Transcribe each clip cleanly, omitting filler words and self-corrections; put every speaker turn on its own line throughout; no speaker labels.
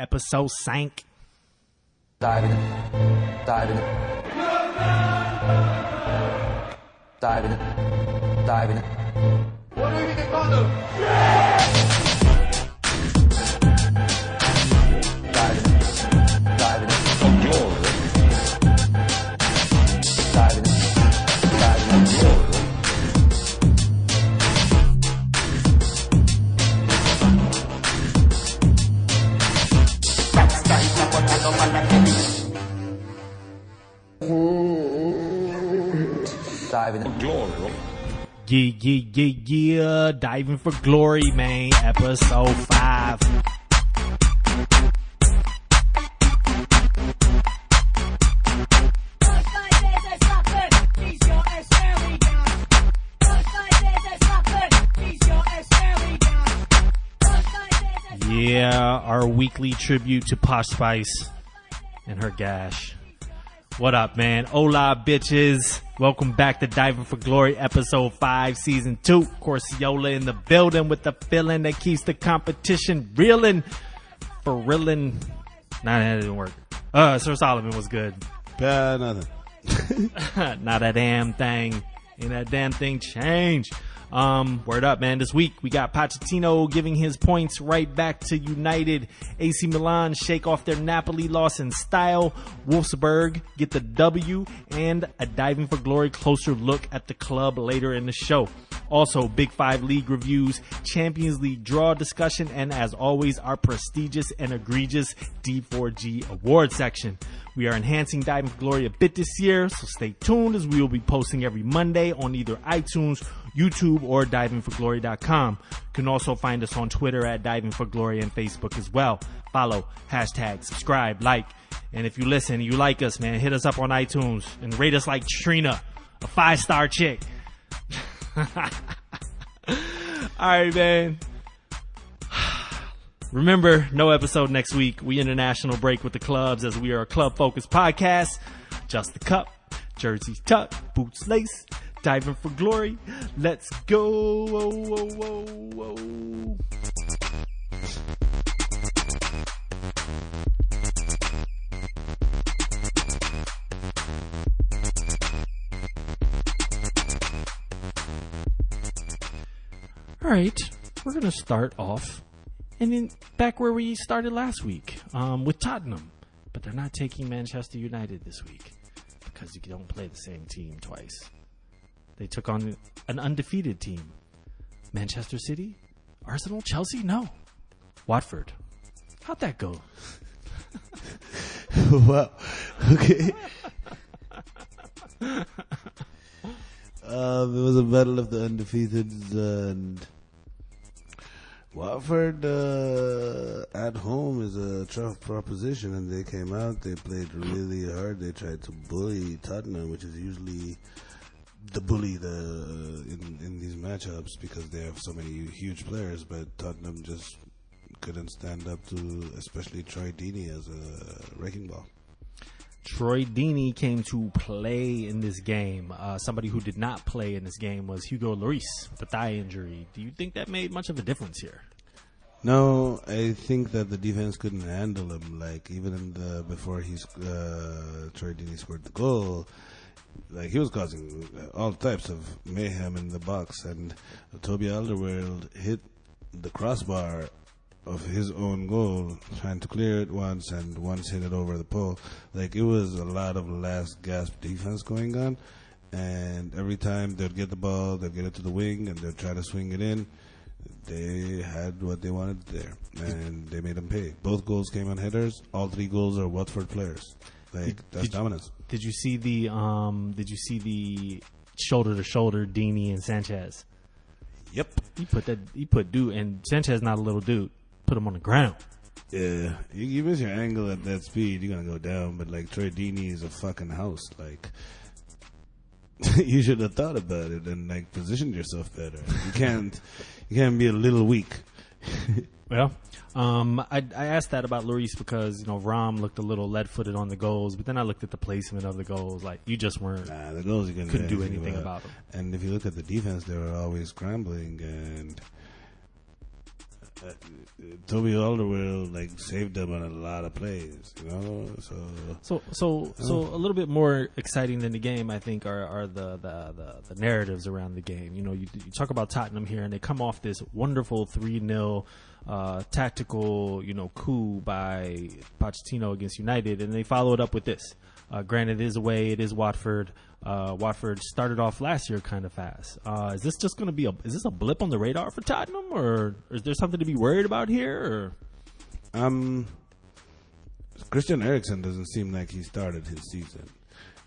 episode sank.
Diving it. Diving it. Diving it. Diving it.
What do you think about them?
Diving it. Diving it. Diving it. Diving it. Diving it.
Glory.
Yeah. Diving for glory, man. Episode 5. Yeah, our weekly tribute to Posh Spice and her gash. What up, man? Hola, bitches. Welcome back to Diving for Glory, episode 5, season 2. Corsiola in the building with the feeling that keeps the competition reeling. For reeling. Nah, that didn't work. Sir Solomon was good.
Nothing.
Not a damn thing. Ain't that damn thing change. Word up, man. This week we got Pochettino giving his points right back to United. AC Milan shake off their Napoli loss in style. Wolfsburg get the W, and a Diving for Glory closer look at the club later in the show. Also, Big 5 League reviews, Champions League draw discussion, and as always, our prestigious and egregious D4G award section. We are enhancing Diving for Glory a bit this year, so stay tuned as we will be posting every Monday on either iTunes, YouTube, or divingforglory.com. You can also find us on Twitter at Diving for Glory and Facebook as well. Follow, hashtag, subscribe, like, and if you listen and you like us, man, hit us up on iTunes and rate us like Trina, a 5-star chick. Alright, man. Remember, no episode next week. We international break with the clubs as we are a club-focused podcast. Just the cup, jerseys tucked, boots lace, diving for glory. Let's go. Whoa, whoa, whoa, whoa. All right, we're going to start off and then back where we started last week with Tottenham. But they're not taking Manchester United this week because you don't play the same team twice. They took on an undefeated team. Manchester City? Arsenal? Chelsea? No. Watford. How'd that go?
Wow. Okay. It was a battle of the undefeateds, and Watford at home is a tough proposition, and they came out, they played really hard, they tried to bully Tottenham, which is usually the bully in these matchups because they have so many huge players, but Tottenham just couldn't stand up to especially Troy Deeney as a wrecking ball.
Troy Deeney came to play in this game. Somebody who did not play in this game was Hugo Lloris with a thigh injury. Do you think that made much of a difference here?
No, I think that the defense couldn't handle him. Like, even in before Troy Deeney scored the goal, like, he was causing all types of mayhem in the box, and Toby Alderweireld hit the crossbar of his own goal, trying to clear it once, and once hit it over the pole. Like, it was a lot of last gasp defense going on, and every time they'd get the ball, they'd get it to the wing, and they'd try to swing it in. They had what they wanted there, and they made them pay. Both goals came on headers. All 3 goals are Watford players. Like, that's dominance.
Did you see the shoulder to shoulder Deeney and Sanchez?
Yep.
He put dude, and Sanchez not a little dude. Put him on the ground.
Yeah, you miss your angle at that speed, you're gonna go down. But like, Troy Deeney is a fucking house. Like, you should have thought about it and like positioned yourself better. You can't be a little weak.
Well, I asked that about Lloris because, you know, Rom looked a little lead-footed on the goals, but then I looked at the placement of the goals. Like, you just weren't.
Nah, the goals you
couldn't do anything about them.
And if you look at the defense, they were always scrambling, Toby Alderweireld like saved them on a lot of plays, you know.
So a little bit more exciting than the game, I think, are the narratives around the game. You know, you talk about Tottenham here, and they come off this wonderful 3-0 tactical, coup by Pochettino against United, and they follow it up with this. Granted, it is away, it is Watford. Watford started off last year kind of fast. Is this just going to be is this a blip on the radar for Tottenham, or is there something to be worried about here? Or?
Christian Eriksen doesn't seem like he started his season.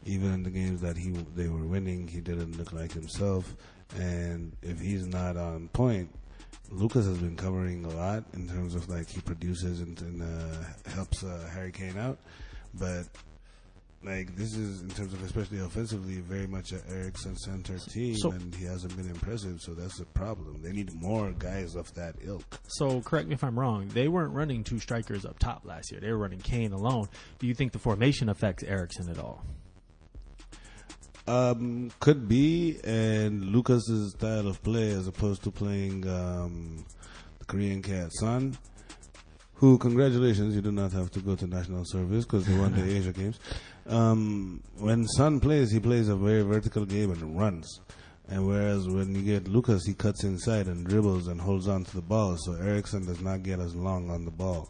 Even in the games that they were winning, he didn't look like himself. And if he's not on point, Lucas has been covering a lot in terms of like he produces and helps Harry Kane out, but. Like, this is, in terms of especially offensively, very much an Eriksen-centered team, and he hasn't been impressive, so that's a problem. They need more guys of that ilk.
So, correct me if I'm wrong, they weren't running two strikers up top last year. They were running Kane alone. Do you think the formation affects Eriksen at all?
Could be, and Lucas's style of play, as opposed to playing the Korean cat Son, who, congratulations, you do not have to go to national service because they won the Asia Games. When Son plays, he plays a very vertical game and runs. And whereas when you get Lucas, he cuts inside and dribbles and holds on to the ball. So Eriksen does not get as long on the ball.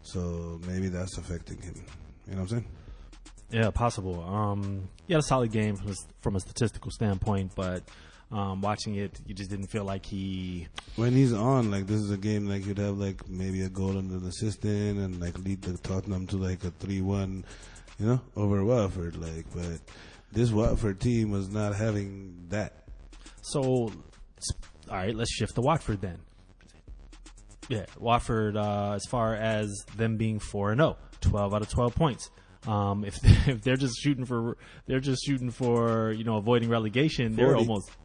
So maybe that's affecting him. You know what I'm saying?
Yeah, possible. He had a solid game from a statistical standpoint, but watching it, you just didn't feel like he...
When he's on, like, this is a game, like, you'd have, like, maybe a goal and an assist in and, like, lead the Tottenham to, like, a 3-1, over Watford, like, but this Watford team was not having that.
So, all right, let's shift to Watford then. Yeah, Watford, as far as them being 4-0, 12 out of 12 points. If they're just shooting for avoiding relegation, 40.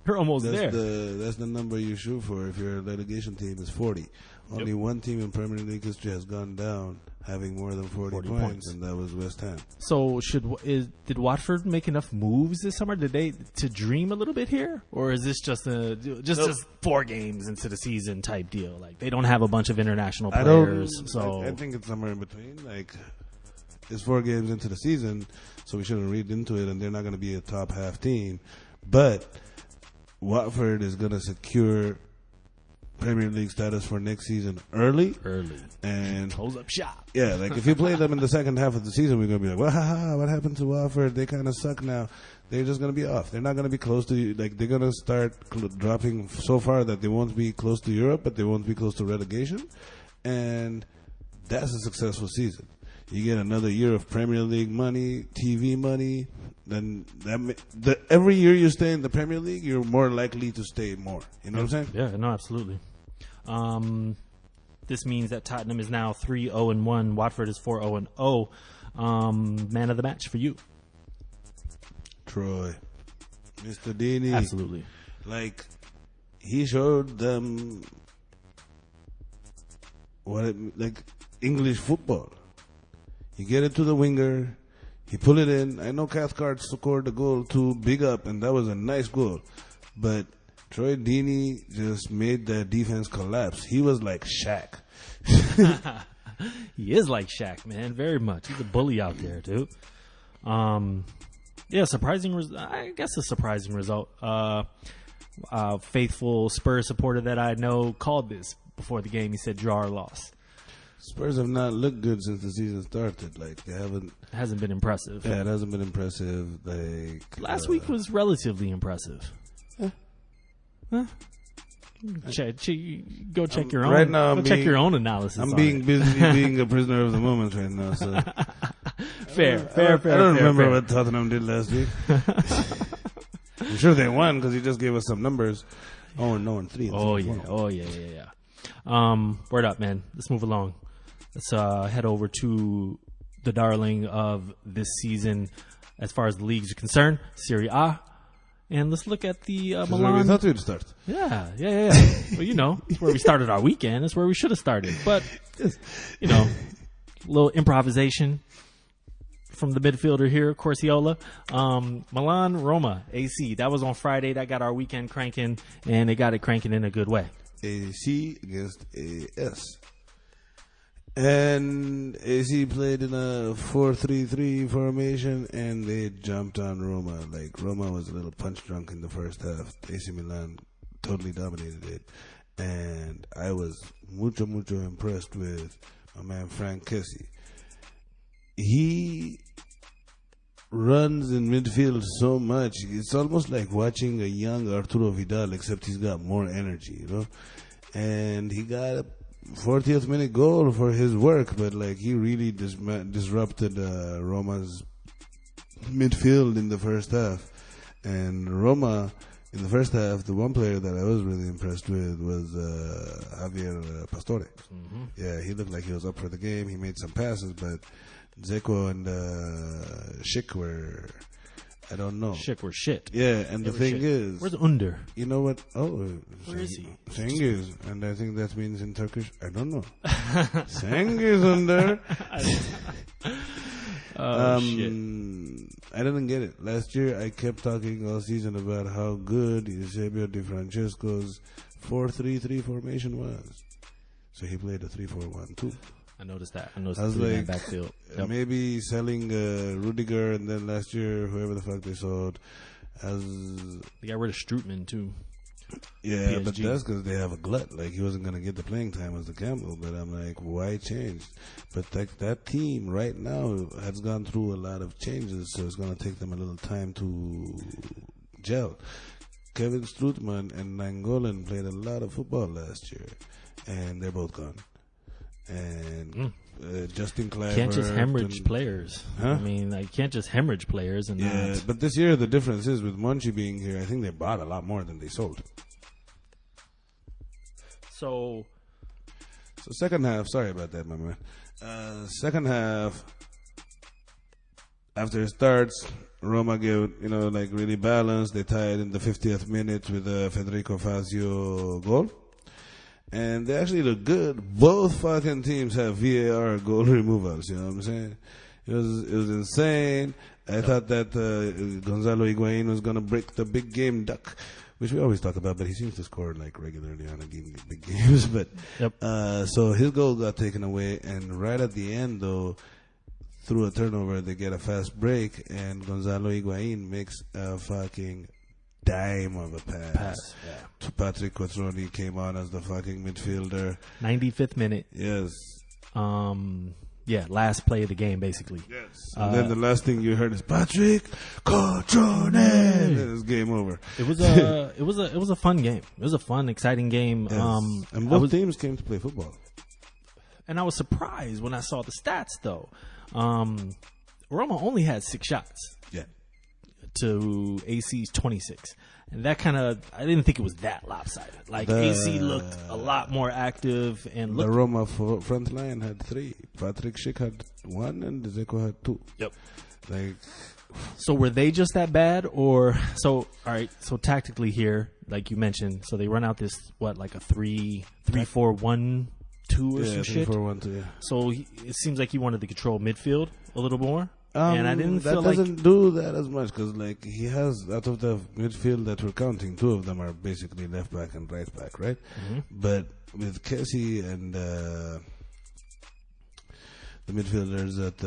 they're almost there.
That's the number you shoot for if your relegation team is 40. Only one team in Premier League history has gone down having more than 40 points, and that was West Ham.
So did Watford make enough moves this summer? Did they to dream a little bit here, or is this just just 4 games into the season type deal? Like they don't have a bunch of international players.
I think it's somewhere in between. Like it's 4 games into the season, so we shouldn't read into it, and they're not going to be a top half team. But Watford is going to secure Premier League status for next season early, and
close up shop.
Yeah, like if you play them in the second half of the season, we're gonna be like, well, what happened to Watford? They kind of suck now. They're just gonna be off. They're not gonna be close to like they're gonna start dropping so far that they won't be close to Europe, but they won't be close to relegation, and that's a successful season. You get another year of Premier League money, TV money. Then every year you stay in the Premier League, you're more likely to stay more. You know what I'm saying?
Yeah, no, absolutely. This means that Tottenham is now 3-0-1. Watford is 4-0-0. Man of the match for you,
Troy, Mr. Deeney.
Absolutely.
Like he showed them like English football. You get it to the winger. He pulled it in. I know Cathcart scored the goal too, big up, and that was a nice goal. But Troy Deeney just made that defense collapse. He was like Shaq.
He is like Shaq, man, very much. He's a bully out there, dude. Yeah, I guess a surprising result. Faithful Spurs supporter that I know called this before the game. He said draw or loss.
Spurs have not looked good since the season started. Like they haven't.
It hasn't been impressive.
Yeah, it hasn't been impressive. Like
last week was relatively impressive. Huh? Go check your own.
Right now,
check your own analysis.
I'm being busy being a prisoner of the moment right now. So
fair.
I don't remember what Tottenham did last week. I'm sure they won because he just gave us some numbers. 0-3.
Oh yeah. Word up, man. Let's move along. Let's head over to the darling of this season as far as the leagues are concerned, Serie A. And let's look at the Milan.
Where we thought we'd start.
Yeah. Well, it's where we started our weekend. It's where we should have started. But, a little improvisation from the midfielder here, Corciola. Milan, Roma, AC. That was on Friday. That got our weekend cranking, and it got it cranking in a good way.
AC against AS. And AC played in a 4-3-3 formation, and they jumped on Roma. Like, Roma was a little punch drunk in the first half. AC Milan totally dominated it. And I was mucho impressed with my man Frank Kessie. He runs in midfield so much. It's almost like watching a young Arturo Vidal, except he's got more energy, you know? And he got a 40th minute goal for his work, but like he really disrupted Roma's midfield in the first half. And Roma, in the first half, the one player that I was really impressed with was Javier Pastore. Mm-hmm. Yeah, he looked like he was up for the game. He made some passes, but Dzeko and Schick were, I don't know.
Schick were shit.
Yeah, and the thing is,
where's Under?
You know what? Oh,
where is he?
Cengiz, and I think that means in Turkish, I don't know. Cengiz Under.
Shit.
I didn't get it. Last year, I kept talking all season about how good Eusebio Di Francesco's 4-3-3 formation was. So he played a 3-4-1-2.
I noticed that. I was
like,
backfield. Yep.
Maybe selling Rudiger, and then last year, whoever the fuck they sold,
they got rid of Strootman too.
Yeah,
PSG.
but that's because they have a glut. Like, he wasn't going to get the playing time as the Campbell, but I'm like, why change? But that team right now has gone through a lot of changes, so it's going to take them a little time to gel. Kevin Strootman and Nainggolan played a lot of football last year, and they're both gone. And Justin Kluivert
can't just hemorrhage players.
Huh?
I mean, like, can't just hemorrhage players. And
yeah, but this year the difference is with Monchi being here, I think they bought a lot more than they sold.
So
second half, sorry about that, my man. Second half, after it starts, Roma get, like really balanced. They tied in the 50th minute with a Federico Fazio goal. And they actually look good. Both fucking teams have VAR goal removals, you know what I'm saying? It was insane. I thought that Gonzalo Higuain was going to break the big game duck, which we always talk about, but he seems to score like regularly on big games. But
yep.
So his goal got taken away, and right at the end, though, through a turnover, they get a fast break, and Gonzalo Higuain makes a fucking dime of a pass.
Yeah.
To Patrick Quattroni, came on as the fucking midfielder.
95th minute.
Yes.
Yeah, last play of the game, basically.
Yes. And then the last thing you heard is Patrick Quattroni. And it was game over.
It was a fun game. It was a fun, exciting game.
Yes. And both teams came to play football.
And I was surprised when I saw the stats, though. Roma only had 6 shots.
Yeah.
To AC's 26. And that kind of, I didn't think it was that lopsided. Like, AC looked a lot more active. And
the Roma front line had 3. Patrick Schick had 1 and Dzeko had 2.
Yep.
Like,
so were they just that bad? Or, all right, so tactically here, like you mentioned, so they run out this, like a 3-4-1-2 or some shit?
3-4-1-2, yeah.
So it seems like he wanted to control midfield a little more. And I didn't feel like...
That doesn't do that as much, because like he has, out of the midfield that we're counting, 2 of them are basically left back and right back, right? Mm-hmm. But with Kessie and the midfielders at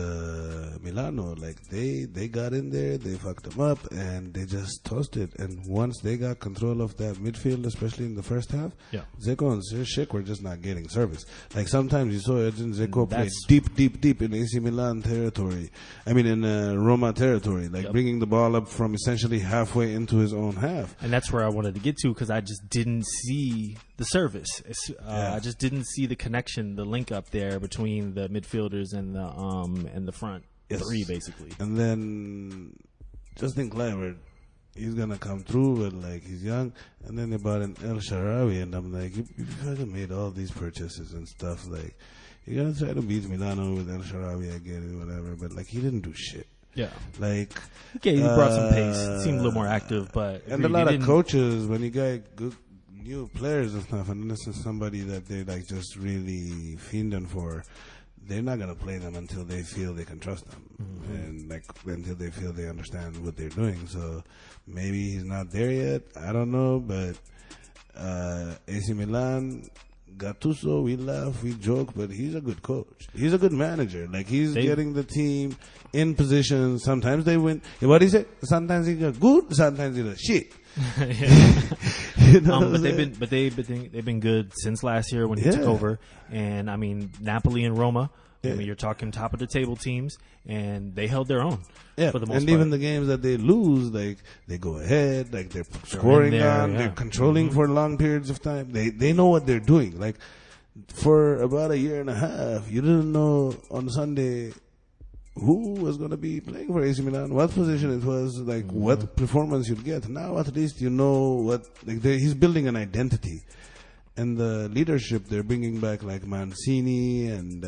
Milano, like they got in there, they fucked them up, and they just tossed it. And once they got control of that midfield, especially in the first half, Dzeko and Schick were just not getting service. Like, sometimes you saw Edin Dzeko play deep in AC Milan territory. I mean, in Roma territory, like bringing the ball up from essentially halfway into his own half.
And that's where I wanted to get to, because I just didn't see the service. I just didn't see the connection, the link up there between the midfielders and the front 3, basically.
And then Justin Kluivert, he's gonna come through, but like, he's young. And then they bought in El Shaarawy, and I'm like, you fucking made all these purchases and stuff. Like, you're gonna try to beat Milano with El Shaarawy again, whatever. But like, he didn't do shit.
Yeah,
like,
okay, he brought some pace. Seemed a little more active, but
and a lot of coaches, when you get good new players and stuff, and this is somebody that they like just really fiending for, they're not gonna play them until they feel they can trust them, and like until they feel they understand what they're doing. So maybe he's not there yet. I don't know, but AC Milan, Gattuso, we laugh, we joke, but he's a good coach. He's a good manager. Like, he's getting the team in position. Sometimes they win. What is it? Sometimes he does good, sometimes he does shit. You know
but they've been good since last year when he took over. And I mean, Napoli and Roma. I mean, you're talking top of the table teams, and they held their own for the most part.
And even the games that they lose, like, they go ahead, like they're scoring they're controlling for long periods of time. They know what they're doing. Like, for about a year and a half, you didn't know on Sunday who was going to be playing for AC Milan, what position it was, like what performance you'd get. Now at least you know what. Like, he's building an identity. And the leadership, they're bringing back like Mancini and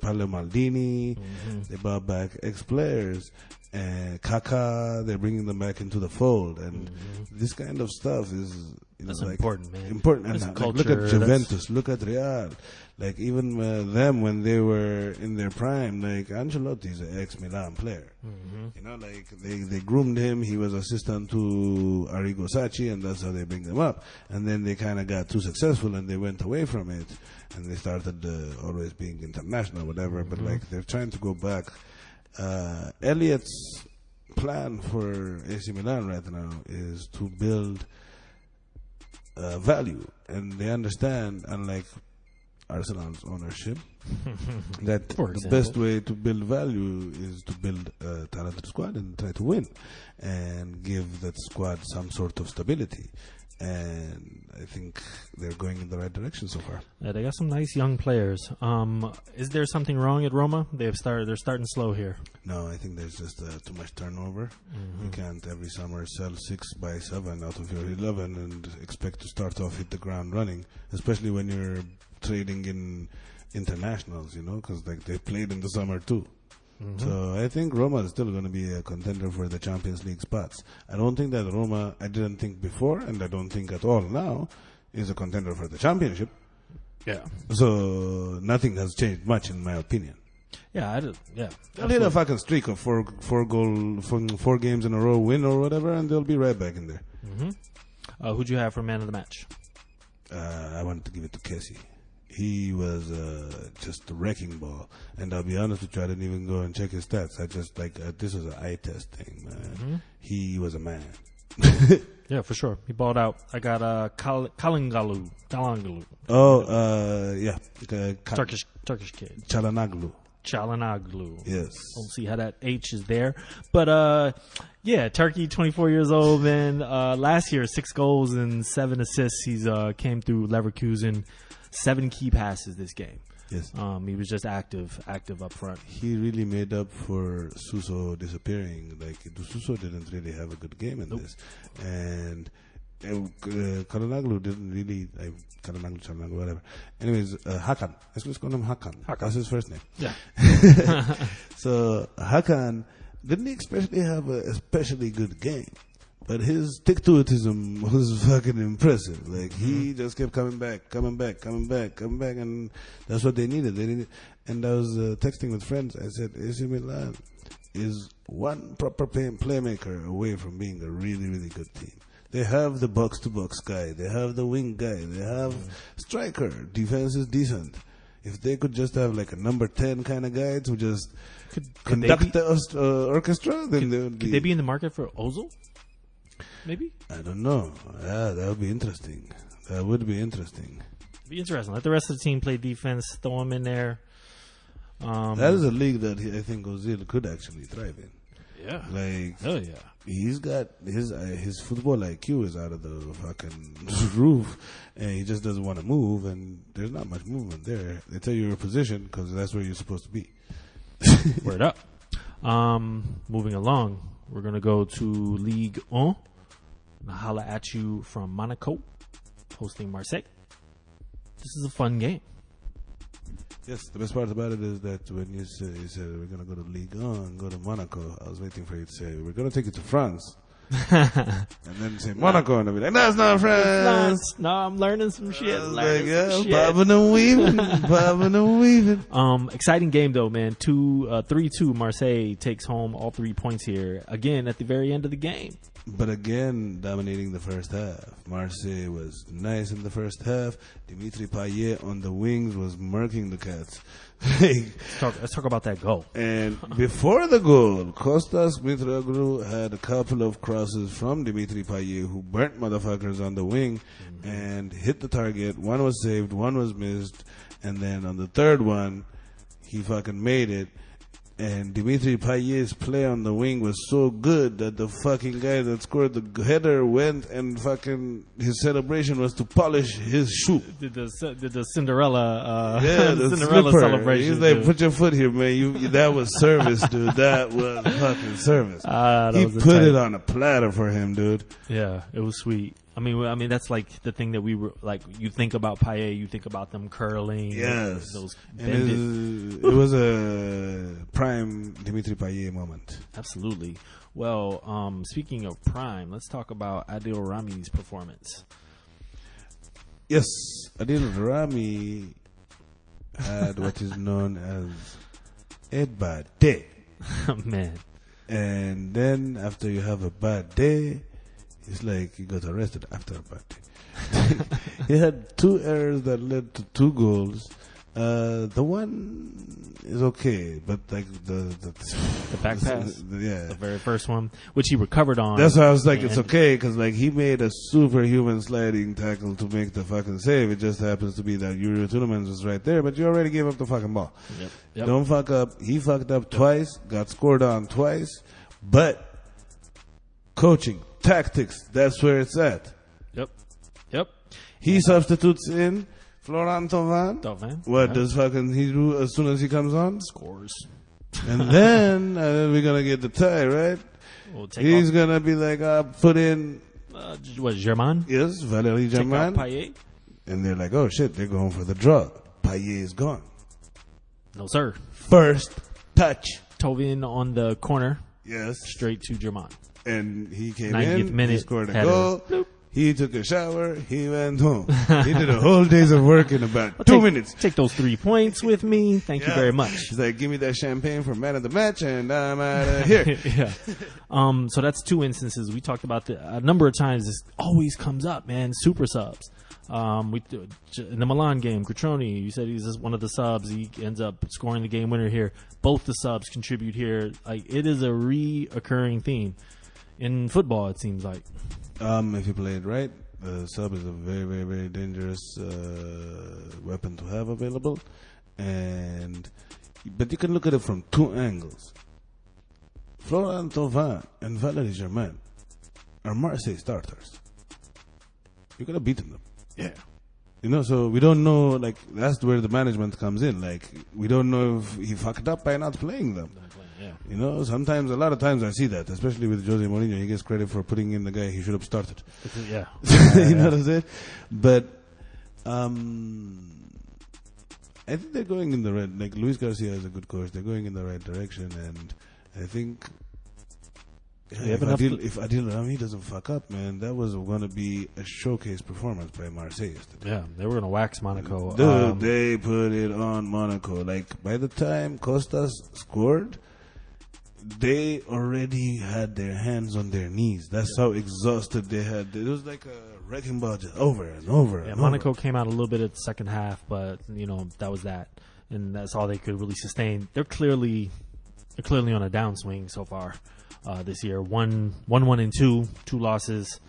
Paolo Maldini. They brought back ex-players. And Kaká, they're bringing them back into the fold. And this kind of stuff is
that's
like
important, man.
Important.
That's
And
culture,
look at Juventus, look at Real. Like, even them when they were in their prime, like Ancelotti's an ex-Milan player. You know, like they groomed him. He was assistant to Arrigo Sacchi, and that's how they bring them up. And then they kind of got too successful, and they went away from it, and they started always being international, whatever. But like, they're trying to go back. Elliot's plan for AC Milan right now is to build value, and they understand, unlike Arsenal's ownership, that the best way to build value is to build a talented squad and try to win and give that squad some sort of stability. And I think they're going in the right direction so far.
Yeah, they got some nice young players. Is there something wrong at Roma? They're starting slow here.
No, I think there's just too much turnover. You can't every summer sell 6 by 7 out of your 11 and expect to start off hit the ground running, especially when you're trading in internationals, you know, because like they played in the summer too. So I think Roma is still going to be a contender for the Champions League spots. I don't think that Roma, I didn't think before, and I don't think at all now, is a contender for the championship.
Yeah.
So nothing has changed much, in my opinion.
Yeah,
They'll hit a fucking streak of four games in a row win or whatever, and they'll be right back in there.
Who'd you have for man of the match?
I wanted to give it to Kessie. He was just a wrecking ball. And I'll be honest with you, I didn't even go and check his stats. I just, this was an eye test thing, man. He was a man.
Yeah, for sure. He balled out. I got Kalangalu.
Oh, yeah.
Turkish kid. Çalhanoğlu.
Yes.
Don't see how that H is there. But, yeah, Turkey, 24 years old, man. Last year, 6 goals and 7 assists. He's came through Leverkusen. 7 key passes this game.
Yes.
He was just active up front.
He really made up for Suso disappearing. Like, Suso didn't really have a good game in this. And Çalhanoğlu didn't really, Çalhanoğlu, whatever. Anyways, Hakan. Let's just call him Hakan. That's his first name.
Yeah.
So, Hakan didn't especially have a especially good game. But his stick-to-itism was fucking impressive. Like, he just kept coming back, and that's what they needed. And I was texting with friends. I said, AC Milan is one proper playmaker away from being a really, really good team. They have the box-to-box guy. They have the wing guy. They have striker. Defense is decent. If they could just have like a number 10 kind of guy to just conduct the orchestra, then they would be...
Could they be in the market for Ozil? Maybe?
I don't know. Yeah, that would be interesting. Be interesting.
Let the rest of the team play defense. Throw him in there.
That is a league that I think Ozil could actually thrive in.
Yeah.
Like,
hell yeah.
He's got his football IQ is out of the fucking roof, and he just doesn't want to move. And there's not much movement there. They tell you your position because that's where you're supposed to be.
Word up. Moving along, we're gonna go to Ligue 1. Holla at you from Monaco, hosting Marseille. This is a fun game.
Yes, the best part about it is that when you said we're going to go to Ligue 1, go to Monaco, I was waiting for you to say, we're going to take you to France. And then say Monaco, and I'll be like, that's not France.
No, I'm learning some shit.
Bobbing and weaving.
Exciting game, though, man. 3-2, Marseille takes home all 3 points here. Again, at the very end of the game.
But again, dominating the first half. Marseille was nice in the first half. Dimitri Payet on the wings was murking the Cats.
Let's talk about that goal.
And before the goal, Kostas Mitroglou had a couple of crosses from Dimitri Payet who burnt motherfuckers on the wing and hit the target. One was saved, one was missed. And then on the third one, he fucking made it. And Dimitri Payet's play on the wing was so good that the fucking guy that scored the header went and fucking his celebration was to polish his shoe.
Did the Cinderella
The
Cinderella
slipper.
celebration?
He's like,
dude.
put your foot here, man. That was service, dude. That was fucking service. He
was
put
tight.
it on a platter for him, dude.
Yeah, it was sweet. I mean, that's like the thing that we were like. You think about Payet, you think about them curling.
Yes,
those
and
bended.
it was a prime Dimitri Payet moment.
Absolutely. Well, speaking of prime, let's talk about Adil Rami's performance.
Yes, Adil Rami had what is known as a bad day.
Man.
And then after you have a bad day, it's like you got arrested after a bad day. He had 2 errors that led to 2 goals. The one is okay, but like the
back pass,
the
very first one, which he recovered on.
That's why I was like, it's okay, because like he made a superhuman sliding tackle to make the fucking save. It just happens to be that Yuri Tielemans was right there, but you already gave up the fucking ball.
Yep.
Don't fuck up. He fucked up twice, got scored on twice, but coaching, tactics, that's where it's at.
Yep.
He substitutes in Florent Thauvin. What does fucking he do as soon as he comes on?
Scores.
And then we're going to get the tie, right? He's going to be like, put in...
Germain?
Yes, Valérie Germain.
Payet?
And they're like, oh shit, they're going for the draw. Payet is gone.
No, sir.
First touch.
Tovin on the corner.
Yes.
Straight to Germain.
And he came
90th
in,
minute,
he scored a
header.
goal.
Bloop.
He took a shower, he went home. He did a whole day's of work in about 2 minutes.
Take those 3 points with me. Thank you very much.
He's like, give me that champagne for man of the match, and I'm out of here.
Yeah. So that's 2 instances. We talked about a number of times. This always comes up, man. Super subs. In the Milan game, Cutrone, you said he's just one of the subs. He ends up scoring the game winner here. Both the subs contribute here. Like, it is a reoccurring theme in football, it seems like.
If you play it right, the sub is a very, very, very dangerous weapon to have available. But you can look at it from 2 angles. Florent Thauvin and Valérie Germain are Marseille starters. You gotta beat them.
Yeah.
You know, so we don't know, like, that's where the management comes in. Like, we don't know if he fucked up by not playing them.
Yeah.
You know, a lot of times I see that, especially with Jose Mourinho. He gets credit for putting in the guy he should have started.
Yeah.
You know what I'm saying? But I think they're going in the right. Like, Luis Garcia is a good coach. They're going in the right direction, and I think if Adil Rami doesn't fuck up, man, that was going to be a showcase performance by Marseille yesterday.
Yeah, they were going to wax Monaco.
Dude, they put it on Monaco. Like, by the time Kostas scored, they already had their hands on their knees. That's how exhausted they had. It was like a wrecking ball just over and over.
Yeah,
and
Monaco
over.
came out a little bit at the second half, but that was that, and that's all they could really sustain. They're clearly on a downswing so far this year. 1-1 and 2 losses.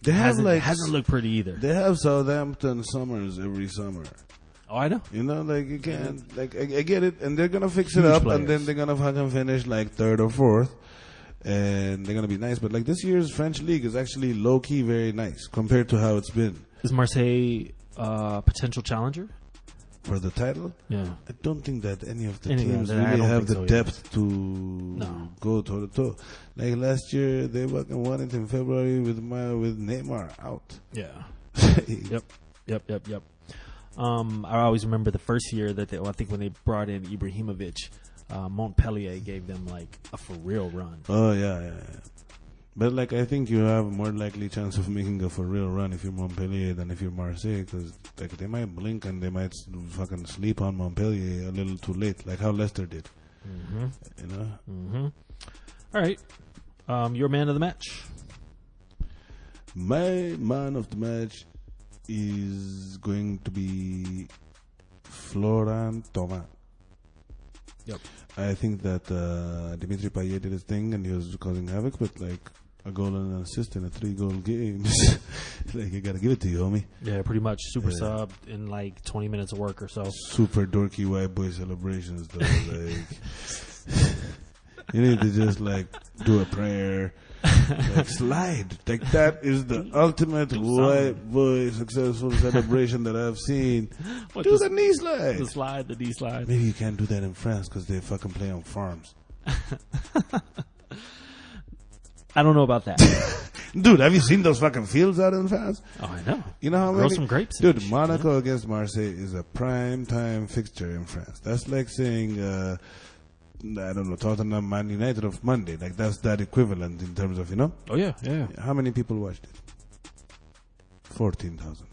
They
hasn't looked pretty either.
They have Southampton summers every summer.
Oh, I know.
You know, like, you can't, like, I get it, and they're gonna fix
Huge
it up,
players.
and then they're gonna fucking finish like 3rd or 4th, and they're gonna be nice. But like, this year's French league is actually low key very nice compared to how it's been.
Is Marseille potential challenger
For the title?
Yeah.
I don't think that any of the
Any of
teams
them, I
really
don't
have
think
the
so,
depth to go toe to toe. Like last year, they fucking won it in February with Neymar out.
Yeah. Yep. I always remember the first year that I think when they brought in Ibrahimovic, Montpellier gave them like a for real run.
Oh yeah. But like, I think you have a more likely chance of making a for real run if you're Montpellier than if you're Marseille, because like they might blink and they might fucking sleep on Montpellier a little too late, like how Leicester did.
Mm-hmm.
You know.
Mm-hmm. All right. Your man of the match.
My man of the match is going to be Florent Thauvin.
Yep.
I think that Dimitri Payet did his thing and he was causing havoc, but like a goal and an assist in a 3-goal game, like, you gotta give it to you, homie.
Yeah, pretty much super subbed in like 20 minutes of work or so.
Super dorky white boy celebrations, though. Like, you need to just like do a prayer, like slide. Like, that is the ultimate white boy successful celebration that I've seen. Do the knee slide.
The knee slide.
Maybe you can't do that in France because they fucking play on farms.
I don't know about that.
Dude, have you seen those fucking fields out in France?
Oh, I know.
You know how
Grow
many?
some grapes.
Dude, Monaco against Marseille is a prime time fixture in France. That's like saying, I don't know, Tottenham, Man United of Monday. Like, that's that equivalent in terms of, you know?
Oh, yeah, yeah.
How many people watched it? 14,000.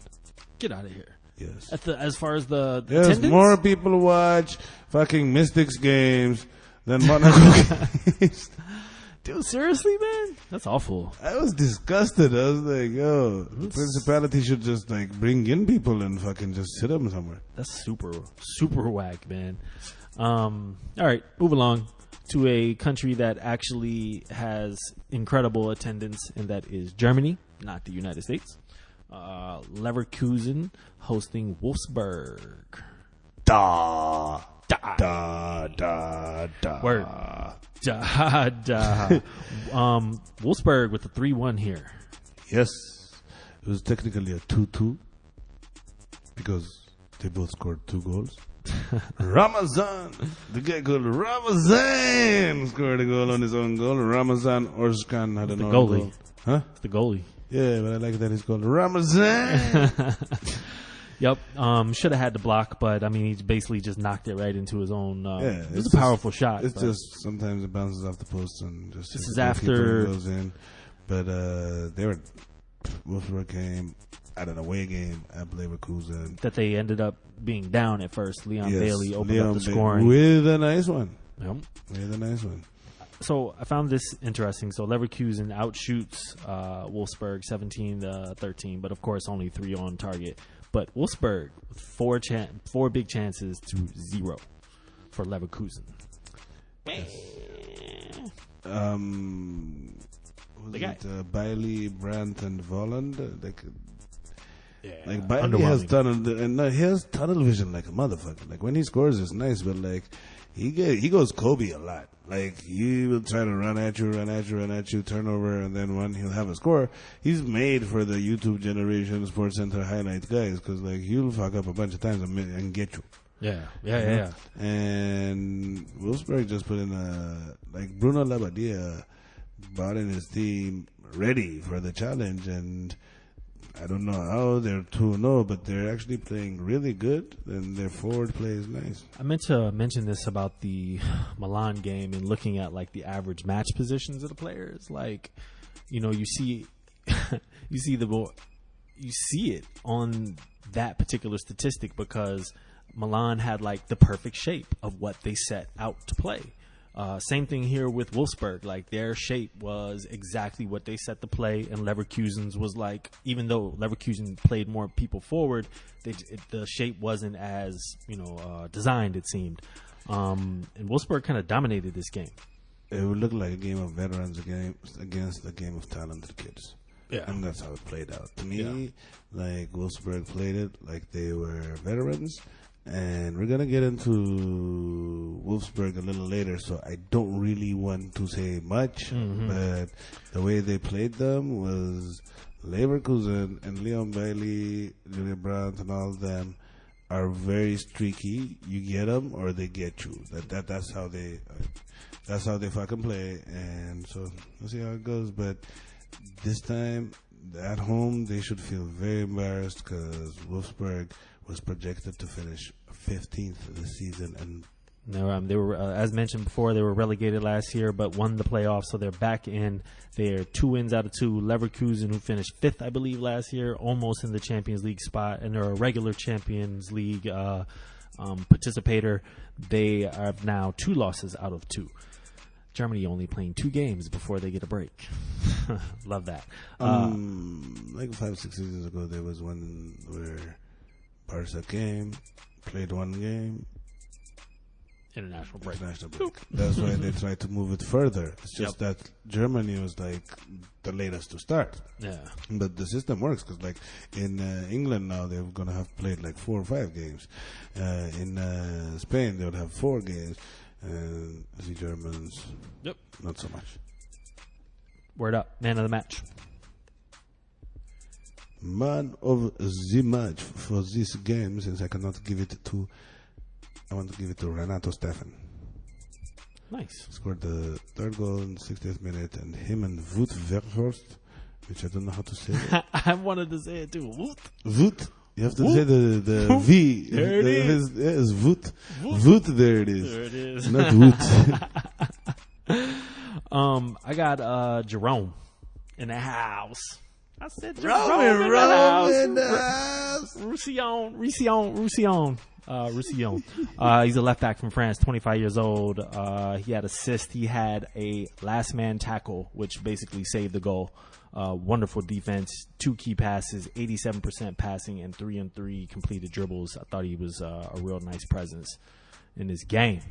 Get out of here.
Yes.
As far as the
Yes,
attendance?
more people watch fucking Mystics games than Monaco games.
Dude, seriously, man? That's awful.
I was disgusted. I was like, yo, the principality should just like bring in people and fucking just sit them somewhere.
That's super, super whack, man. All right, move along to a country that actually has incredible attendance, and that is Germany, not the United States. Leverkusen hosting Wolfsburg.
Da,
Da.
da, da, da.
Word. Da, da. Wolfsburg with the 3-1 here.
Yes. It was technically a 2-2 because they both scored 2 goals. Ramazan, the guy called Ramazan, scored a goal on his own goal. Ramazan Orskan had an own
goalie.
goal. Huh?
It's the goalie.
Yeah, but I like that he's called Ramazan.
Yep. Should have had the block, but I mean, he basically just knocked it right into his own.
Yeah,
it was a powerful shot.
It's
but
just sometimes it bounces off the post and just
This is
the goalkeeper
after-
goes in. But they were Wolfsburg came at an away game at Leverkusen.
that they ended up being down at first. Leon
Yes,
Bailey opened
Leon
up the
Bailey
scoring.
with a nice one.
Yep.
With a nice one.
So I found this interesting. So Leverkusen outshoots Wolfsburg 17-13, but of course only 3 on target. But Wolfsburg with 4 big chances to 0 for Leverkusen.
Was
They got-
it Bailey, Brandt, and Volland?
Yeah,
Like Bailey has
underwhelming.
he has tunnel vision like a motherfucker. Like when he scores, it's nice, but like he goes Kobe a lot. Like he will try to run at you, turnover, and then when he'll have a score, he's made for the YouTube generation Sports Center highlight guys because like he'll fuck up a bunch of times and get you.
Yeah.
And Wolfsburg just put in like Bruno Labbadia brought in his team ready for the challenge, and I don't know how they're 2-0, but they're actually playing really good, and their forward play is nice.
I meant to mention this about the Milan game and looking at like the average match positions of the players. Like, you know, you see it on that particular statistic because Milan had like the perfect shape of what they set out to play. Same thing here with Wolfsburg. Like their shape was exactly what they set to play, and Leverkusen's was like, even though Leverkusen played more people forward, the shape wasn't as designed. It seemed, and Wolfsburg kind of dominated this game.
It would look like a game of veterans against a game of talented kids.
Yeah,
and that's how it played out. To me, like Wolfsburg played it like they were veterans. And we're going to get into Wolfsburg a little later, so I don't really want to say much. Mm-hmm. But the way they played them was Leverkusen and Leon Bailey, Julian Brandt, and all of them are very streaky. You get them or they get you. That's how they fucking play. And so we'll see how it goes. But this time at home, they should feel very embarrassed because Wolfsburg was projected to finish 15th this season, and
they were as mentioned before, they were relegated last year, but won the playoffs, so they're back in. They're 2 wins out of 2. Leverkusen, who finished 5th, I believe, last year, almost in the Champions League spot, and they're a regular Champions League participator. They have now 2 losses out of 2. Germany only playing 2 games before they get a break. Love that.
Like 5-6 seasons ago, there was one where Barca played 1 game.
International break.
That's why they tried to move it further. It's just that Germany was like the latest to start.
Yeah.
But the system works because, like, in England now, they're going to have played like 4 or 5 games. In Spain, they would have 4 games. And the Germans, not so much.
Word up. Man of the match.
Man of the match for this game, since I cannot give it to, I want to give it to Renato Steffen.
Nice.
Scored the 3rd goal in the 60th minute, and him and Wout Weghorst, which I don't know how to say.
I wanted to say it too.
Wout. You have to say the V.
There it is.
It's Wout. Wout, there it is.
There it is.
Not Wout.
I got Jerome in the house. I said
Jerome
in the house. Roussillon. He's a left back from France, 25 years old. He had assist. He had a last man tackle, which basically saved the goal. Wonderful defense, 2 key passes, 87% passing, and 3-3 completed dribbles. I thought he was a real nice presence in this game.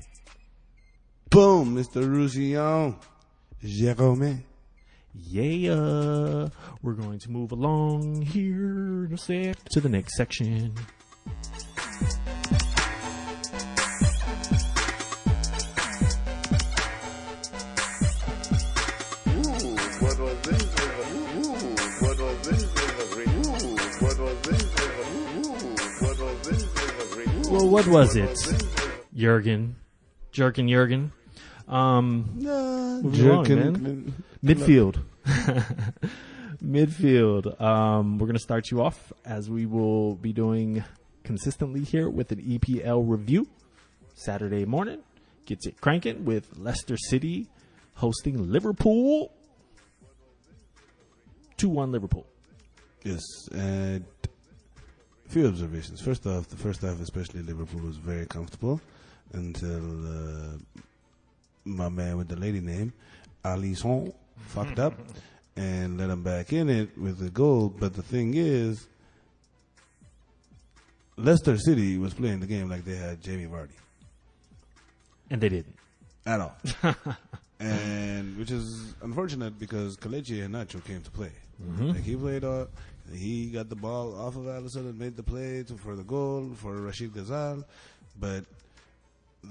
Boom, Mr. Roussillon. Jérôme.
Yeah, we're going to move along here in a sec to the next section. Well, what was it, Jurgen? Moving along, man. Midfield. We're going to start you off, as we will be doing consistently here, with an EPL review. Saturday morning gets it cranking with Leicester City hosting Liverpool. 2-1 Liverpool.
Yes, and a few observations. First off, the first half, especially Liverpool, was very comfortable until my man with the lady name, Alisson, fucked up and let him back in it with a goal. But the thing is, Leicester City was playing the game like they had Jamie Vardy.
And they didn't.
At all. And which is unfortunate because Kelechi and Nacho came to play.
Mm-hmm.
Like he got the ball off of Alisson and made the play for the goal for Rashid Ghazal. But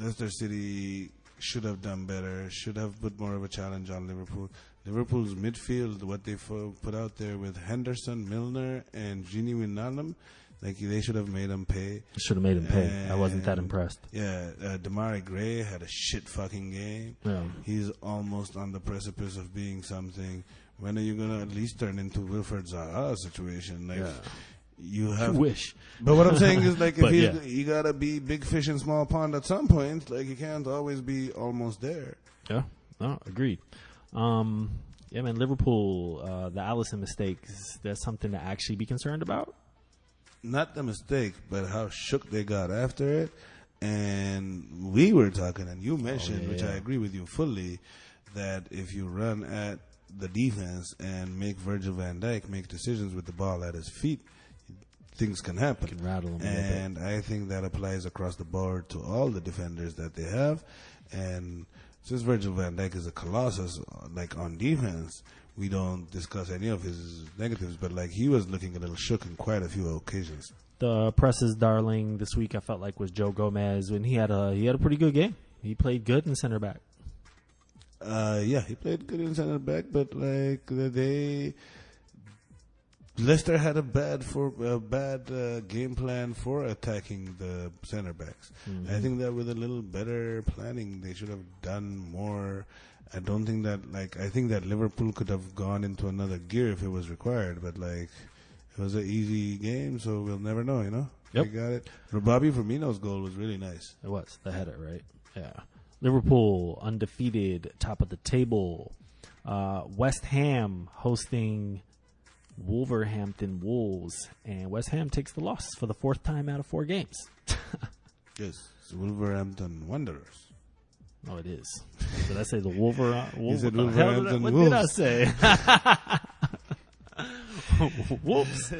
Leicester City should have done better, should have put more of a challenge on Liverpool. Liverpool's midfield, what they put out there with Henderson, Milner, and Gini Wijnaldum, like they should have made them pay.
Should have made him pay. I wasn't that impressed.
Yeah, Damari Gray had a shit fucking game.
Yeah.
He's almost on the precipice of being something. When are you gonna at least turn into Wilfred Zaha situation? Like you have.
I wish.
But what I'm saying is, like, if
you
you gotta be big fish in small pond at some point. Like you can't always be almost there.
Yeah. No, agreed. Yeah, man. Liverpool, the Alisson mistakes. That's something to actually be concerned about.
Not the mistake, but how shook they got after it. And we were talking, and you mentioned, which I agree with you fully, that if you run at the defense and make Virgil van Dijk make decisions with the ball at his feet, things can happen.
Can rattle him.
And I think that applies across the board to all the defenders that they have. And since Virgil van Dijk is a colossus, like on defense, we don't discuss any of his negatives, but like he was looking a little shook in quite a few occasions.
The press's darling this week, I felt like, was Joe Gomez, and he had a pretty good game. He played good in center back.
Yeah, he played good in center back, but like Leicester had a bad game plan for attacking the center backs. Mm-hmm. I think that with a little better planning, they should have done more. I don't think that, I think that Liverpool could have gone into another gear if it was required, but it was an easy game, so we'll never know, you know?
Yep.
They got it. Bobby Firmino's goal was really nice.
It was. The header, right? Yeah. Liverpool, undefeated, top of the table. West Ham hosting Wolverhampton Wolves, and West Ham takes the loss for the 4th time out of 4 games.
Yes, it's Wolverhampton Wanderers.
Oh, it is. Did I say the Wolverine?
You said
What the hell
Wolverhampton
what
Wolves.
did I say? Whoops.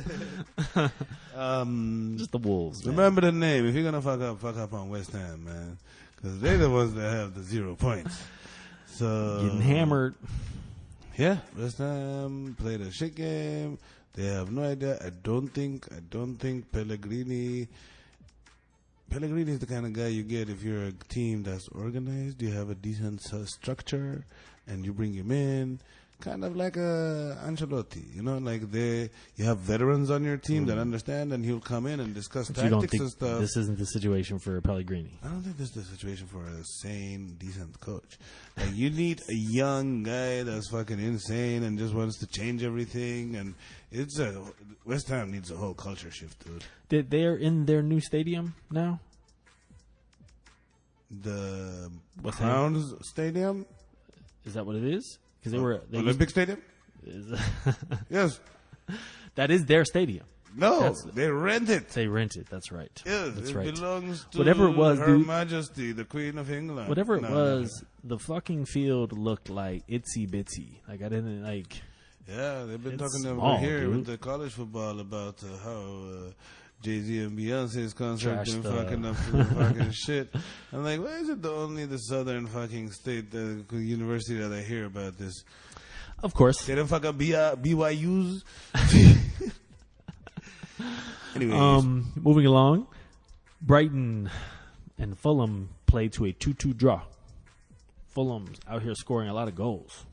Just the Wolves, man.
Remember the name. If you're going to fuck up on West Ham, man. Because they're the ones that have the 0 points. So
Getting hammered.
Yeah, West Ham played a shit game. They have no idea. I don't think Pellegrini is the kind of guy you get if you're a team that's organized. You have a decent structure, and you bring him in, kind of like a Ancelotti. You know, like you have veterans on your team that understand, and he'll come in and discuss
But you don't
tactics
think
and stuff.
this isn't the situation for Pellegrini?
I don't think this is the situation for a sane, decent coach. Like, you need a young guy that's fucking insane and just wants to change everything. And West Ham needs a whole culture shift, dude.
They're in their new stadium now?
The
West
Crowns Stadium?
Is that what it is? Because they
Olympic Stadium? Yes.
That is their stadium.
No, they rent it.
They rent it. That's right.
Yes,
that's
it
right.
belongs to
Whatever it was,
Her
dude.
Majesty, the Queen of England.
Whatever it
No,
was, the fucking field looked like itsy bitsy. Like I didn't like.
Yeah, they've been
It's
talking
small,
over here
dude.
with the college football about how Jay-Z and Beyonce's concert
Trash
been
the-
fucking up the fucking shit. I'm like, why is it only the southern fucking state university that I hear about this?
Of course.
They don't fuck up BYU's. Anyways,
Moving along, Brighton and Fulham played to a 2-2 draw. Fulham's out here scoring a lot of goals.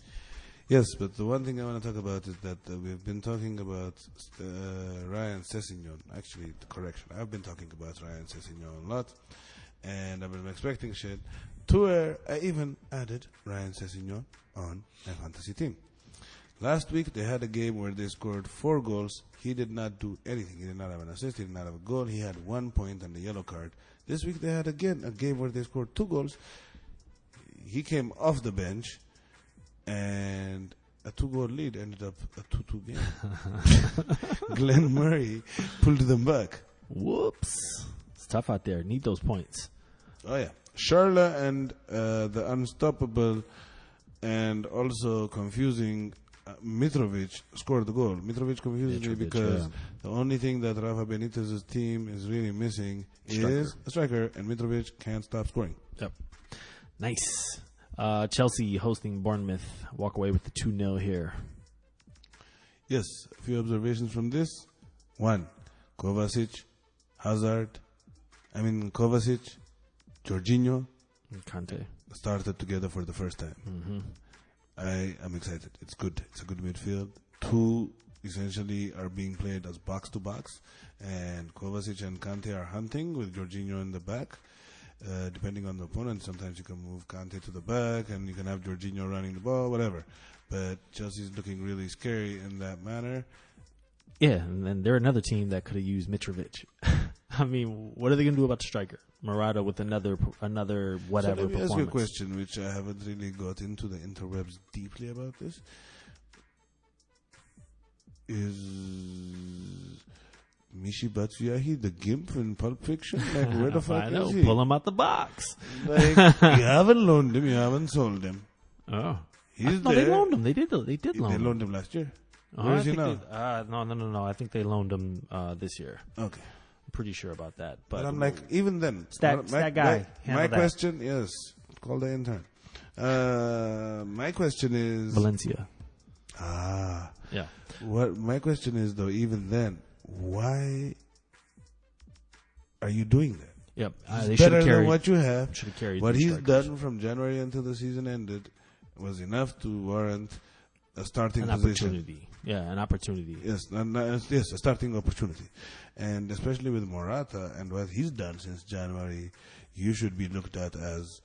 yes, but the one thing I want to talk about is that we've been talking about Ryan Sessegnon. Actually, correction, I've been talking about Ryan Sessegnon a lot, and I've been expecting shit to where I even added Ryan Sessegnon on my fantasy team. Last week, they had a game where they scored 4 goals. He did not do anything. He did not have an assist. He did not have a goal. He had 1 point and a yellow card. This week, they had again a game where they scored 2 goals. He came off the bench, and a 2-goal lead ended up a 2-2 game. Glenn Murray pulled them back.
Whoops. It's tough out there. Need those points.
Oh, yeah. Charla and the unstoppable and also confusing Mitrovic scored the goal. Mitrovic confuses me because the only thing that Rafa Benitez's team is really missing is a striker, and Mitrovic can't stop scoring.
Yep. Nice. Chelsea hosting Bournemouth. Walk away with the 2-0 here.
Yes, a few observations from this. 1, Kovacic, Jorginho
And Kante.
started together for the first time.
Mm-hmm.
I am excited. It's good. It's a good midfield. 2 essentially are being played as box to box, and Kovacic and Kante are hunting with Jorginho in the back. Depending on the opponent, sometimes you can move Kante to the back, and you can have Jorginho running the ball, whatever. But Chelsea's looking really scary in that manner.
Yeah, and then they're another team that could have used Mitrovic. I mean, what are they going to do about the striker? Murata with another whatever
So let me ask you a
performance.
question, which I haven't really got into the interwebs deeply about this. Is Mishi Batshuayi the gimp in Pulp Fiction? Like, where the fuck
I know.
is he?
Pull him out the box.
Like, you haven't loaned him, you haven't sold him.
Oh,
He's
no,
there.
they loaned him. They did loan
They
him.
loaned him last year.
Oh,
Where
I
is he
think
now?
No. I think they loaned him this year.
Okay.
I'm pretty sure about that. But,
But I'm like, even then.
Stat guy, handle
My
that.
question, yes. Call the intern. My question is.
Valencia.
Yeah. What my question is, though, even then, why are you doing that?
Yep.
It's
They should
better
have carried.
than what you have.
Should have carried.
What
the
he's
strikers.
done from January until the season ended was enough to warrant a starting
An
position.
opportunity. Yeah, an opportunity.
Yes, yes, a starting opportunity. And especially with Morata and what he's done since January, you should be looked at as,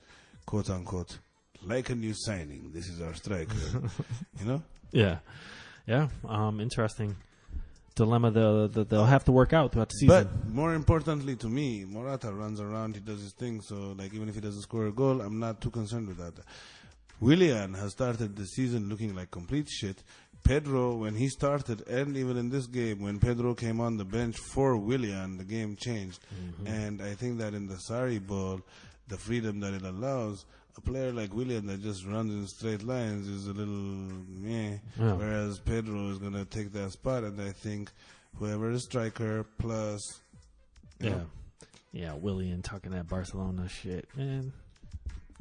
quote unquote, like a new signing. This is our striker. You know?
Yeah. Yeah. Interesting dilemma they'll have to work out throughout the season.
But more importantly to me, Morata runs around, he does his thing, so like even if he doesn't score a goal, I'm not too concerned with that. Willian has started the season looking like complete shit. Pedro, when he started, and even in this game, when Pedro came on the bench for Willian, the game changed. Mm-hmm. And I think that in the Sarri ball, the freedom that it allows, a player like William that just runs in straight lines is a little meh.
Yeah.
Whereas Pedro is going to take that spot, and I think whoever is striker plus.
Yeah, William talking that Barcelona shit, man.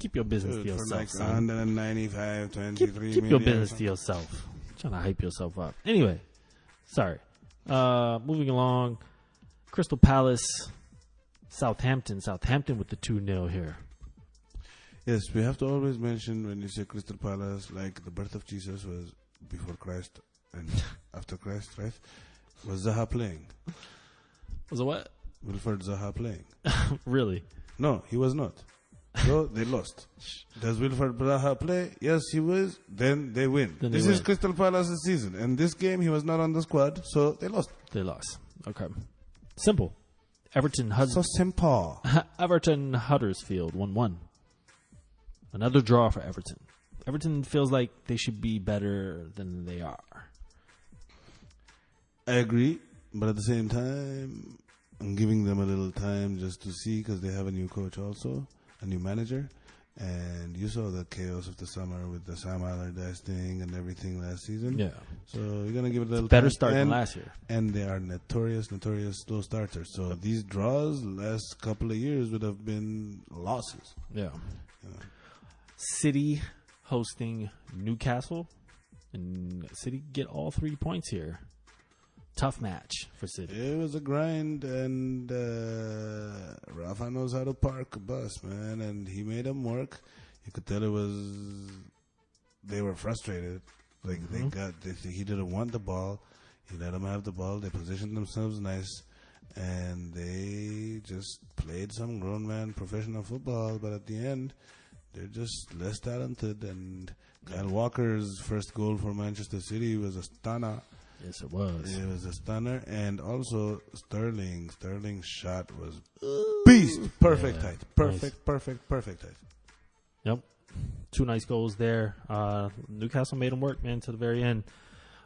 Keep your business to
For
yourself,
like
son.
195, 23
Keep your
million.
business to yourself. Trying to hype yourself up. Anyway, sorry. Moving along. Crystal Palace, Southampton. Southampton with the 2-0 here.
Yes, we have to always mention when you say Crystal Palace, like the birth of Jesus was before Christ and after Christ, right? Was Zaha playing?
Was it what?
Wilfred Zaha playing?
Really?
No, he was not. So they lost. Does Wilfred Zaha play? Yes, he was. Then they win. This is Crystal Palace's season. And this game, he was not on the squad, so they lost.
They lost. Okay. Simple. Everton
So simple.
Everton Huddersfield 1-1. Another draw for Everton. Everton feels like they should be better than they are.
I agree, but at the same time, I'm giving them a little time just to see because they have a new coach also, a new manager. And you saw the chaos of the summer with the Sam Allardyce thing and everything last season.
Yeah.
So you're going to give it a little
Better
time.
start than last year.
And they are notorious slow starters. So these draws last couple of years would have been losses.
Yeah. City hosting Newcastle. And City get all 3 points here. Tough match for City.
It was a grind, and Rafa knows how to park a bus, man, and he made them work. You could tell they were frustrated. Like he didn't want the ball. He let them have the ball. They positioned themselves nice, and they just played some grown man professional football. But at the end, they're just less talented. And Kyle Walker's first goal for Manchester City was a stunner.
Yes, it was.
It was a stunner, and also Sterling's shot was beast. Perfect height. Perfect height.
Yep. 2 nice goals there. Newcastle made them work, man, to the very end.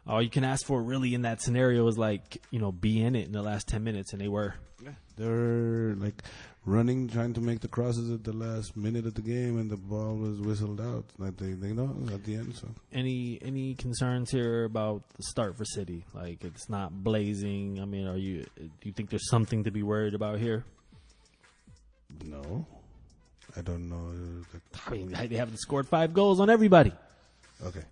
All you can ask for really in that scenario is be in it in the last 10 minutes, and they were.
Yeah. They were like running, trying to make the crosses at the last minute of the game, and the ball was whistled out. Like they know at the end. So
any concerns here about the start for City? Like it's not blazing. I mean, do you think there's something to be worried about here?
No, I don't know.
I mean, they haven't scored 5 goals on everybody.
Okay.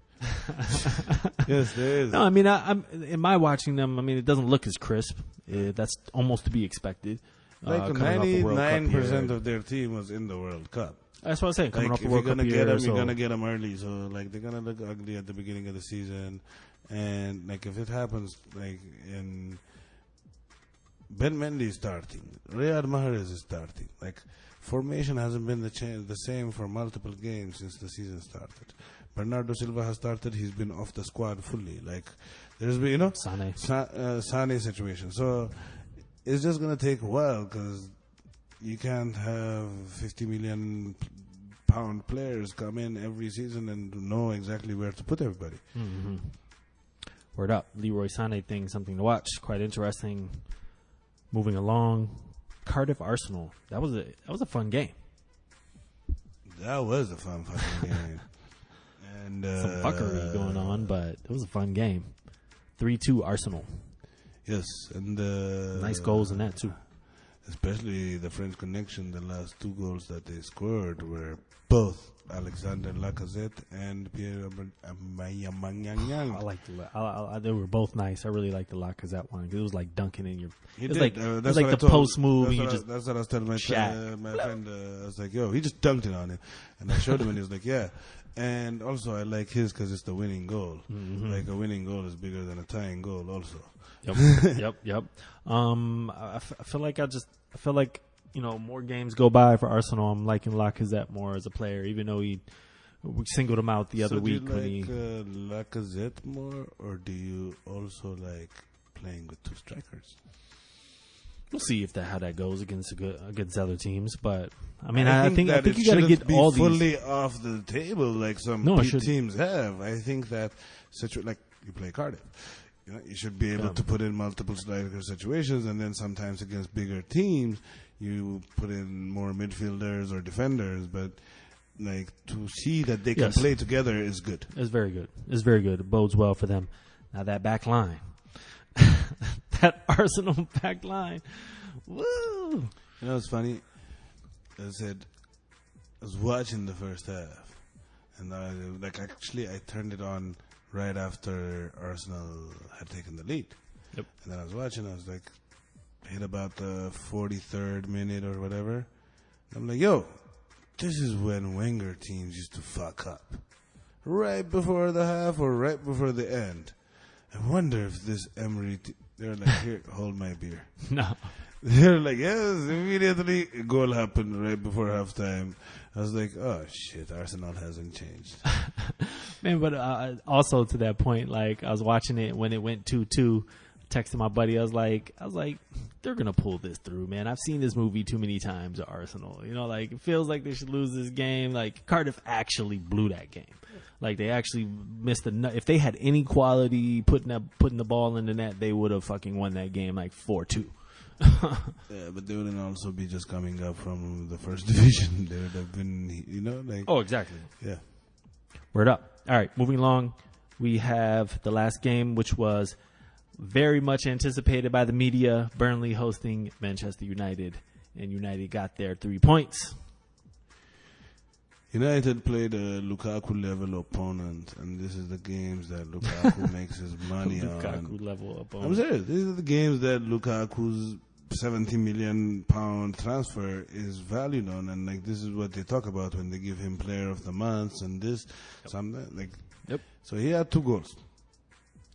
Yes, there is.
No, I mean, I'm in my watching them. I mean, it doesn't look as crisp. That's almost to be expected.
Like 99% of their team was in the World Cup.
That's what I'm saying. Coming
like
off the
if
World
you're
Cup
gonna
year,
get them,
so
you're gonna get them early. So like they're gonna look ugly at the beginning of the season, and like if it happens, like in Ben Mendy is starting, Riyad Mahrez is starting. Like formation hasn't been the same for multiple games since the season started. Bernardo Silva has started. He's been off the squad fully. Like there's been Sane situation. So it's just gonna take a while because you can't have 50 million pound players come in every season and know exactly where to put everybody.
Mm-hmm. Word up, Leroy Sané thing, something to watch. Quite interesting. Moving along, Cardiff Arsenal. That was a fun game.
That was a fun fucking game. And
some fuckery going on, but it was a fun game. 3-2 Arsenal.
Yes, and
nice goals in that too.
Especially the French connection. The last 2 goals that they scored were both Alexander Lacazette and Pierre Aubameyang.
I liked they were both nice. I really liked the Lacazette one because it was like dunking in your.
It
was
did.
it was like the post move.
That's what I was telling my friend. I was like, "Yo, he just dunked it on him," and I showed him, and he was like, "Yeah." And also, I like his because it's the winning goal. Mm-hmm. Like a winning goal is bigger than a tying goal, also.
Yep. I feel like more games go by for Arsenal. I'm liking Lacazette more as a player, even though we singled him out the other week.
Do you like Lacazette more, or do you also like playing with 2 strikers?
We'll see how that goes against other teams, but I mean, I think you got to get all these
fully off the table like some teams have. I think that like you play Cardiff, you should be able to put in multiple striker situations, and then sometimes against bigger teams, you put in more midfielders or defenders. But like to see that they can
Yes.
play together is good.
It's very good. It's very good. It bodes well for them. Now that back line, that Arsenal back line, woo!
You know, it's funny. I was watching the first half, and I turned it on right after Arsenal had taken the lead.
Yep.
And then I was watching. I was like, hit about the 43rd minute or whatever. I'm like, yo, this is when Wenger teams used to fuck up. Right before the half or right before the end. I wonder if this Emery... They're like, here, hold my beer.
No.
They're like, yes, immediately a goal happened right before halftime. I was like, oh, shit, Arsenal hasn't changed.
Man, but also to that point, like, I was watching it when it went 2-2. Texting my buddy, I was like, they're gonna pull this through, man. I've seen this movie too many times at Arsenal. You know, like, it feels like they should lose this game. Like, Cardiff actually blew that game. Like, they actually missed the nut. If they had any quality putting the ball in the net, they would have fucking won that game like 4-2.
Yeah, but they wouldn't also be just coming up from the first division. They would have been, you know, like...
Oh, exactly.
Yeah.
Word up. All right, moving along. We have the last game, which was very much anticipated by the media. Burnley hosting Manchester United, and United got their 3 points.
United played a Lukaku-level opponent, and this is the games that Lukaku makes his money on.
Lukaku-level opponent.
I'm serious. These are the games that Lukaku's £70 million transfer is valued on, and like this is what they talk about when they give him Player of the Month and this, something like.
Yep.
So he had 2 goals.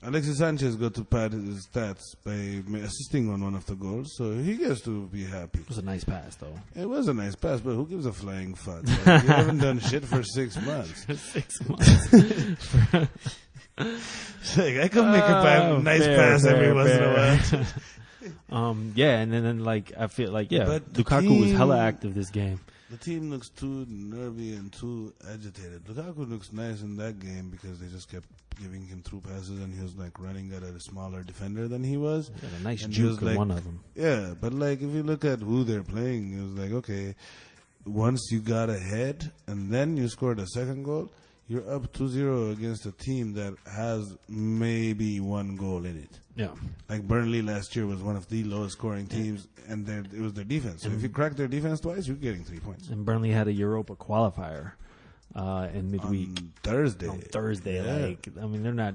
Alexis Sanchez got to pad his stats by assisting on one of the goals, so he gets to be happy.
It was a nice pass, though.
It was a nice pass, but who gives a flying fuck? Like, you haven't done shit for 6 months.
6 months.
Like, I can make a nice pass every once in a while.
Yeah, and then like I feel like
But the
Lukaku was
team-
hella active this game.
The team looks too nervy and too agitated. Lukaku looks nice in that game because they just kept giving him through passes, and he was like running at a smaller defender than he was.
He had a nice
And he was
juke in
like-
one of them.
Yeah, but like if you look at who they're playing, it was like, okay, once you got ahead and then you scored a second goal, you're up 2-0 against a team that has maybe 1 goal in it.
Yeah.
Like Burnley last year was one of the lowest scoring teams, and it was their defense. So if you crack their defense twice, you're getting 3 points.
And Burnley had a Europa qualifier in midweek.
On Thursday.
On Thursday.
Yeah.
Like, I mean, they're not,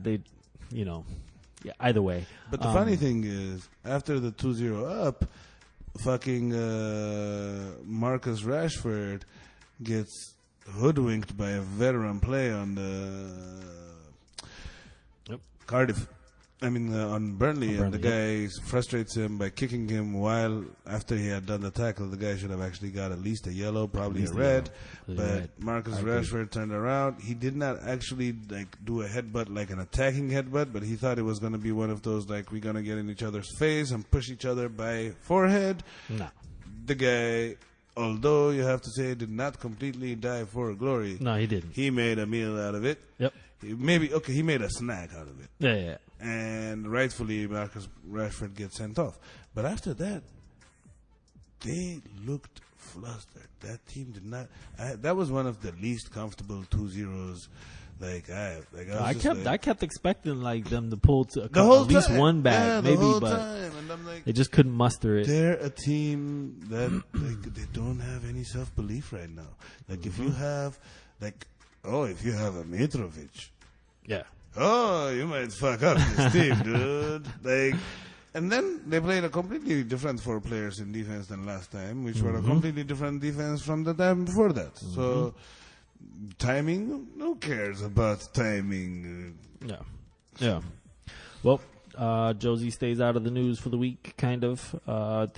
either way.
But the funny thing is, after the 2-0 up, fucking Marcus Rashford gets hoodwinked by a veteran play on the Cardiff. On Burnley, and the guy frustrates him by kicking him while after he had done the tackle. The guy should have actually got at least a yellow, probably a red. But Marcus Rashford turned around. He did not actually do a headbutt like an attacking headbutt, but he thought it was going to be one of those we're going to get in each other's face and push each other by forehead.
No.
The guy, although you have to say, did not completely die for glory.
No, he didn't.
He made a meal out of it.
Yep.
He made a snack out of it.
Yeah.
And rightfully, Marcus Rashford gets sent off. But after that, they looked flustered. That team did not. That was one of the least comfortable 2-0s.
I kept expecting them to pull to
the whole
at least
time.
one back,
yeah,
maybe,
the whole
but
time. And I'm like,
they just couldn't muster it.
they're a team that they don't have any self belief right now. If you have if you have a Mitrovic.
Yeah.
Oh, you might fuck up this team, dude. And then they played a completely different 4 players in defense than last time, which were a completely different defense from the time before that. So, timing, who cares about timing?
Yeah. Well, Josie stays out of the news for the week, kind of,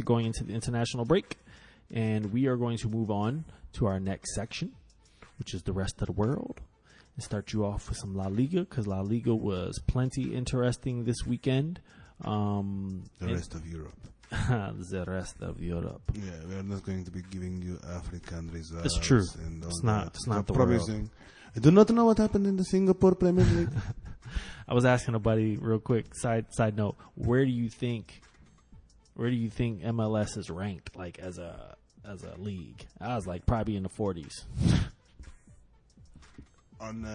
going into the international break. And we are going to move on to our next section, which is the rest of the world. And start you off with some La Liga, because La Liga was plenty interesting this weekend.
The rest of Europe.
The rest of Europe.
Yeah, we are not going to be giving you African results.
It's true.
And
It's
all
not.
that.
It's not the
promising.
world.
I do not know what happened in the Singapore Premier League.
I was asking a buddy real quick. Side note: Where do you think MLS is ranked? As a league? I was like probably in the 40s.
On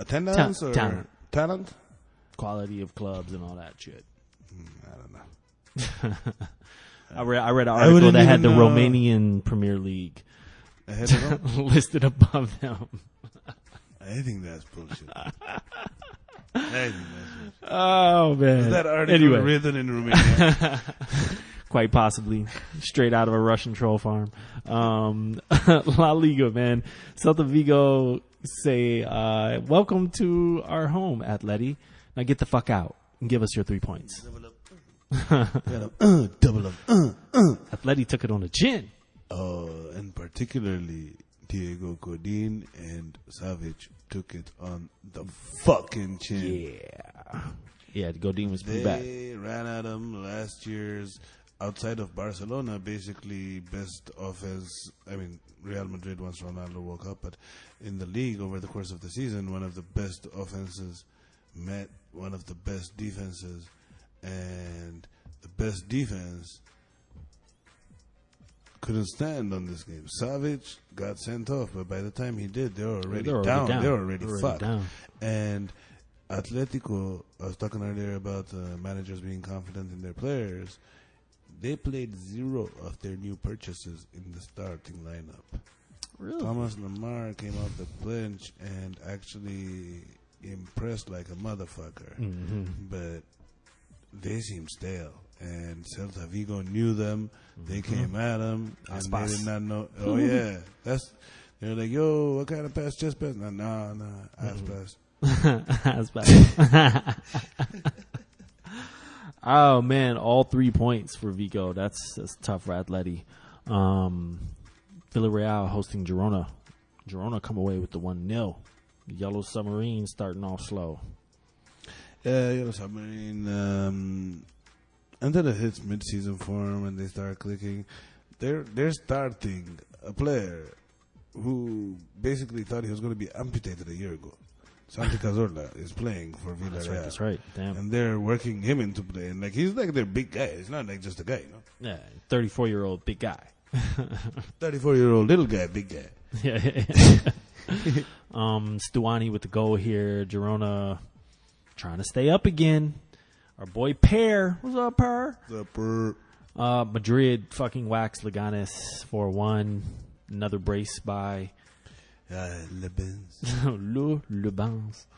attendance or talent?
Quality of clubs and all that shit.
I don't know.
I read an article that had the Romanian Premier League listed above them.
I think that's bullshit.
Oh, man.
Is that article written in Romania?
Quite possibly. Straight out of a Russian troll farm. La Liga, man. Celta Vigo say, welcome to our home, Atleti. Now get the fuck out and give us your 3 points.
Double up.
Atleti took it on the chin.
And particularly Diego Godin and Savic took it on the fucking chin.
Yeah, Godin was pretty bad.
They ran at him last year's, outside of Barcelona, basically best offense. I mean, Real Madrid once Ronaldo woke up, but in the league over the course of the season, one of the best offenses met one of the best defenses, and the best defense couldn't stand on this game. Savic got sent off, but by the time he did, they were already down. They were already fucked. And Atletico, I was talking earlier about managers being confident in their players. They played 0 of their new purchases in the starting lineup.
Really?
Thomas Lamar came off the bench and actually impressed like a motherfucker.
Mm-hmm.
But they seemed stale. And Celta Vigo knew them. They came at them. And they did not know. Oh, yeah. They're like, yo, what kind of pass? Chest pass? Nah. Ass pass.
Ass pass. Oh, man. All 3 points for Vigo. That's tough for Atleti. Villarreal hosting Girona. Girona come away with the 1-0. Yellow Submarine starting off slow.
Yellow Submarine... until it hits mid-season form and they start clicking, they're starting a player who basically thought he was going to be amputated a year ago. Santi Cazorla is playing for Villarreal.
That's right. Damn.
And they're working him into play. And he's like their big guy. It's not like just a guy,
Yeah, 34-year-old big guy.
34-year-old little guy, big guy.
Yeah. Stuani with the goal here. Girona trying to stay up again. Our boy Per. What's up, Per?
What's up, Per?
Madrid fucking waxed Leganes 4-1. Another brace by
Le Benz.
Le Benz.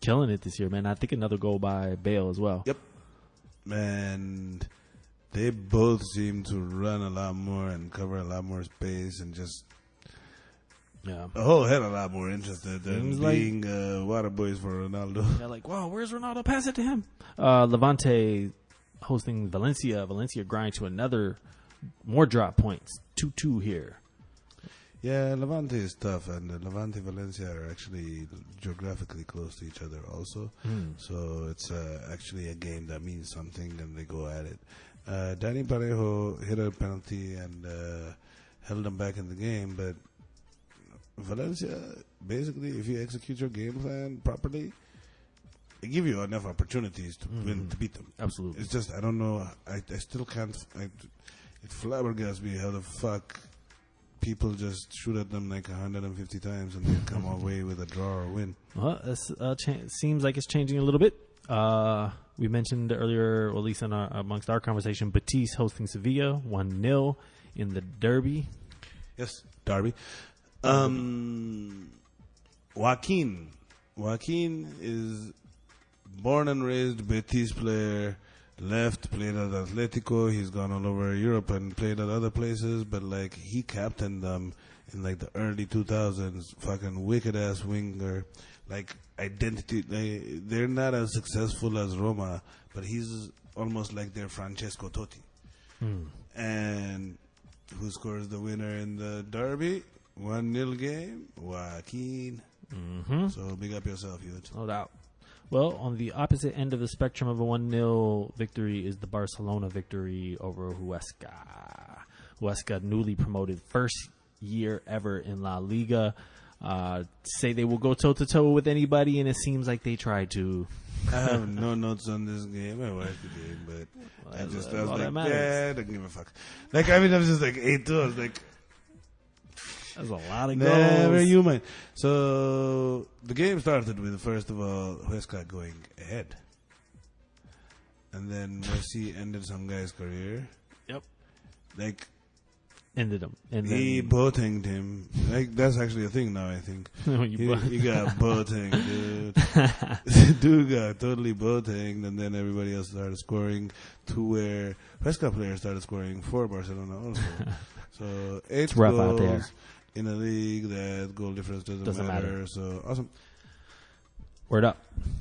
Killing it this year, man. I think another goal by Bale as well.
Yep. And they both seem to run a lot more and cover a lot more space and just a whole hell of a lot more interested than being water boys for Ronaldo.
They're like, wow, where's Ronaldo? Pass it to him. Levante hosting Valencia. Valencia grind to another more drop points. 2-2 here.
Yeah, Levante is tough, and Levante and Valencia are actually geographically close to each other also. So it's actually a game that means something, and they go at it. Danny Parejo hit a penalty and held them back in the game, but Valencia, basically, if you execute your game plan properly, they give you enough opportunities to win, to beat them.
Absolutely.
It's just, I don't know, I still can't, it flabbergasts me how the fuck people just shoot at them like 150 times and then come away with a draw or win.
Well, it seems like it's changing a little bit. We mentioned earlier, or at least amongst our conversation, Betis hosting Sevilla, 1-0 in the derby.
Yes, derby. Joaquin is born and raised Betis player, played at Atletico. He's gone all over Europe and played at other places, but he captained them in the early 2000s. Fucking wicked ass winger, identity. They're not as successful as Roma, but he's almost like their Francesco Totti. And who scores the winner in the derby? 1-0 game, Joaquin. So big up yourself, Hughes.
No doubt. Well, on the opposite end of the spectrum of a 1-0 victory is the Barcelona victory over Huesca. Huesca, newly promoted, first year ever in La Liga. Say they will go toe-to-toe with anybody, and it seems like they tried to.
I have no notes on this game. I watched the game, but I was like, yeah, I don't give a fuck. I was just 8-2. I was like,
That's a lot of goals.
Never human. So the game started with, first of all, Huesca going ahead. And then Messi ended some guy's career.
Yep.
Like,
Ended him. And
he
then
Boateng'd him. Like, that's actually a thing now, I think. He got Boateng'd, dude. Dude got totally Boateng'd, and then everybody else started scoring to where Huesca players started scoring for Barcelona also. So 8
rough
goals
out there.
in a league that goal difference doesn't matter. So awesome.
Word up.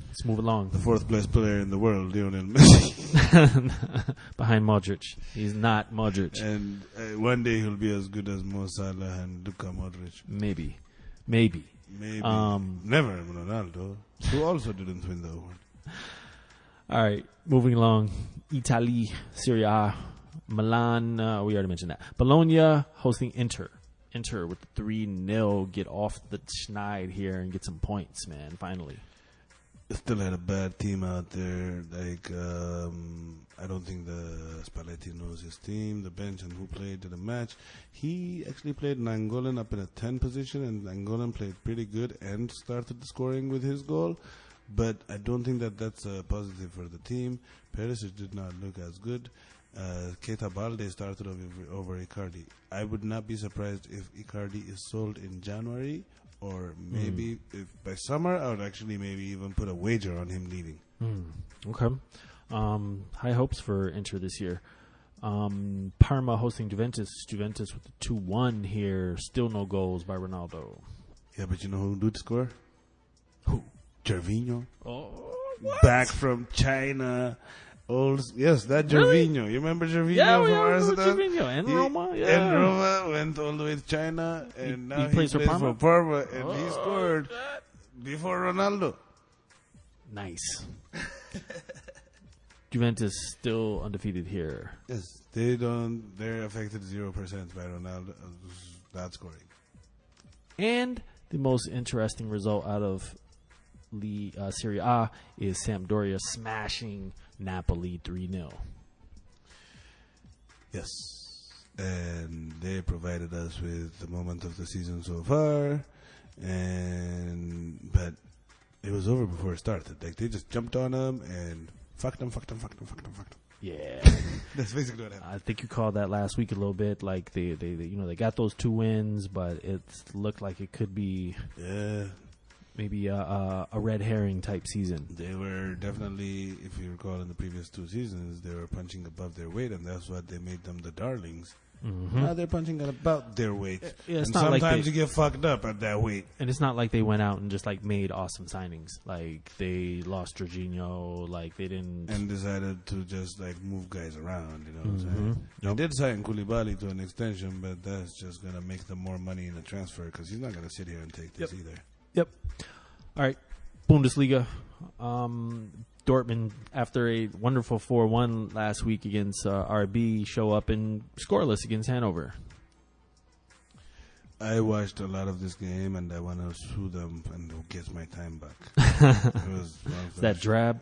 Let's move along.
The 4th place player in the world, Lionel Messi.
Behind Modric. He's not Modric.
And one day he'll be as good as Mo Salah and Luka Modric.
Maybe.
Maybe. Never Ronaldo, who also didn't win the award.
All right. Moving along. Italy, Serie A, Milan. We already mentioned that. Bologna hosting Inter. Inter with the 3-0. Get off the schneid here and get some points, man. Finally.
Still had a bad team out there. Like, I don't think the Spalletti knows his team. The bench and who played the match. He actually played Nainggolan up in a 10 position, and Nainggolan played pretty good and started the scoring with his goal. But I don't think that that's a positive for the team. Perisic did not look as good. Keita Balde started over Icardi. I would not be surprised if Icardi is sold in January. Or maybe if by summer, I would actually maybe even put a wager on him leaving.
Okay. High hopes for Inter this year. Parma hosting Juventus. Juventus with the 2-1 here. Still no goals by Ronaldo.
Yeah, but you know who did score?
Who?
Gervinho.
Oh, what?
Back from China. Yes, that
Really?
Gervinho. You remember Gervinho
Yeah, we
from
remember
Arsenal?
Gervinho. And Roma, yeah.
And Roma went all the way to China, and now he plays for
Parma?
Parma, and he scored before Ronaldo.
Nice. Juventus still undefeated here.
Yes, they're affected 0% by Ronaldo not scoring.
And the most interesting result out of Serie A is Sampdoria smashing Napoli 3-0.
Yes. And they provided us with the moment of the season so far. But it was over before it started. Like, they just jumped on them and fucked them.
Yeah.
That's basically what happened.
I think you called that last week a little bit. Like, they got those 2 wins, but it looked like it could be maybe a red herring type season.
They were definitely, if you recall, in the previous 2 seasons, they were punching above their weight, and that's what they made them the darlings. Now they're punching at about their weight.
Yeah, it's
and
not like
sometimes you get fucked up at that weight.
And it's not like they went out and just like made awesome signings. Like they lost Jorginho. Like they didn't.
And decided to just like move guys around. You know what I'm saying? They did sign Koulibaly to an extension, but that's just gonna make them more money in a transfer because he's not gonna sit here and take this either.
Yep. All right. Bundesliga. Dortmund, after a wonderful 4-1 last week against RB, show up and scoreless against Hanover.
I watched a lot of this game, and I want to sue them and get my time back. It was
that drab?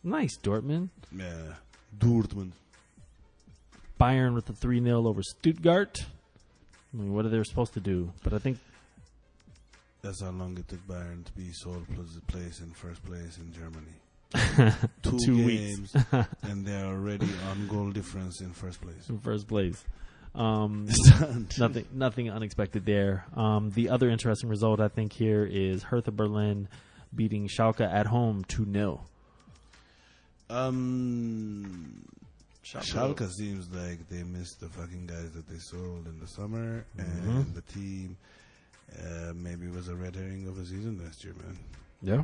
Nice, Dortmund.
Yeah. Dortmund.
Bayern with the 3-0 over Stuttgart. I mean, what are they supposed to do? But I think
that's how long it took Bayern to be sole place in first place in Germany. 2 games, and they're already on goal difference in first place.
In first place. Nothing unexpected there. The other interesting result, I think, here is Hertha Berlin beating Schalke at home 2-0.
Schalke seems like they missed the fucking guys that they sold in the summer, and the team maybe was a red herring of a season last year, man.
Yeah.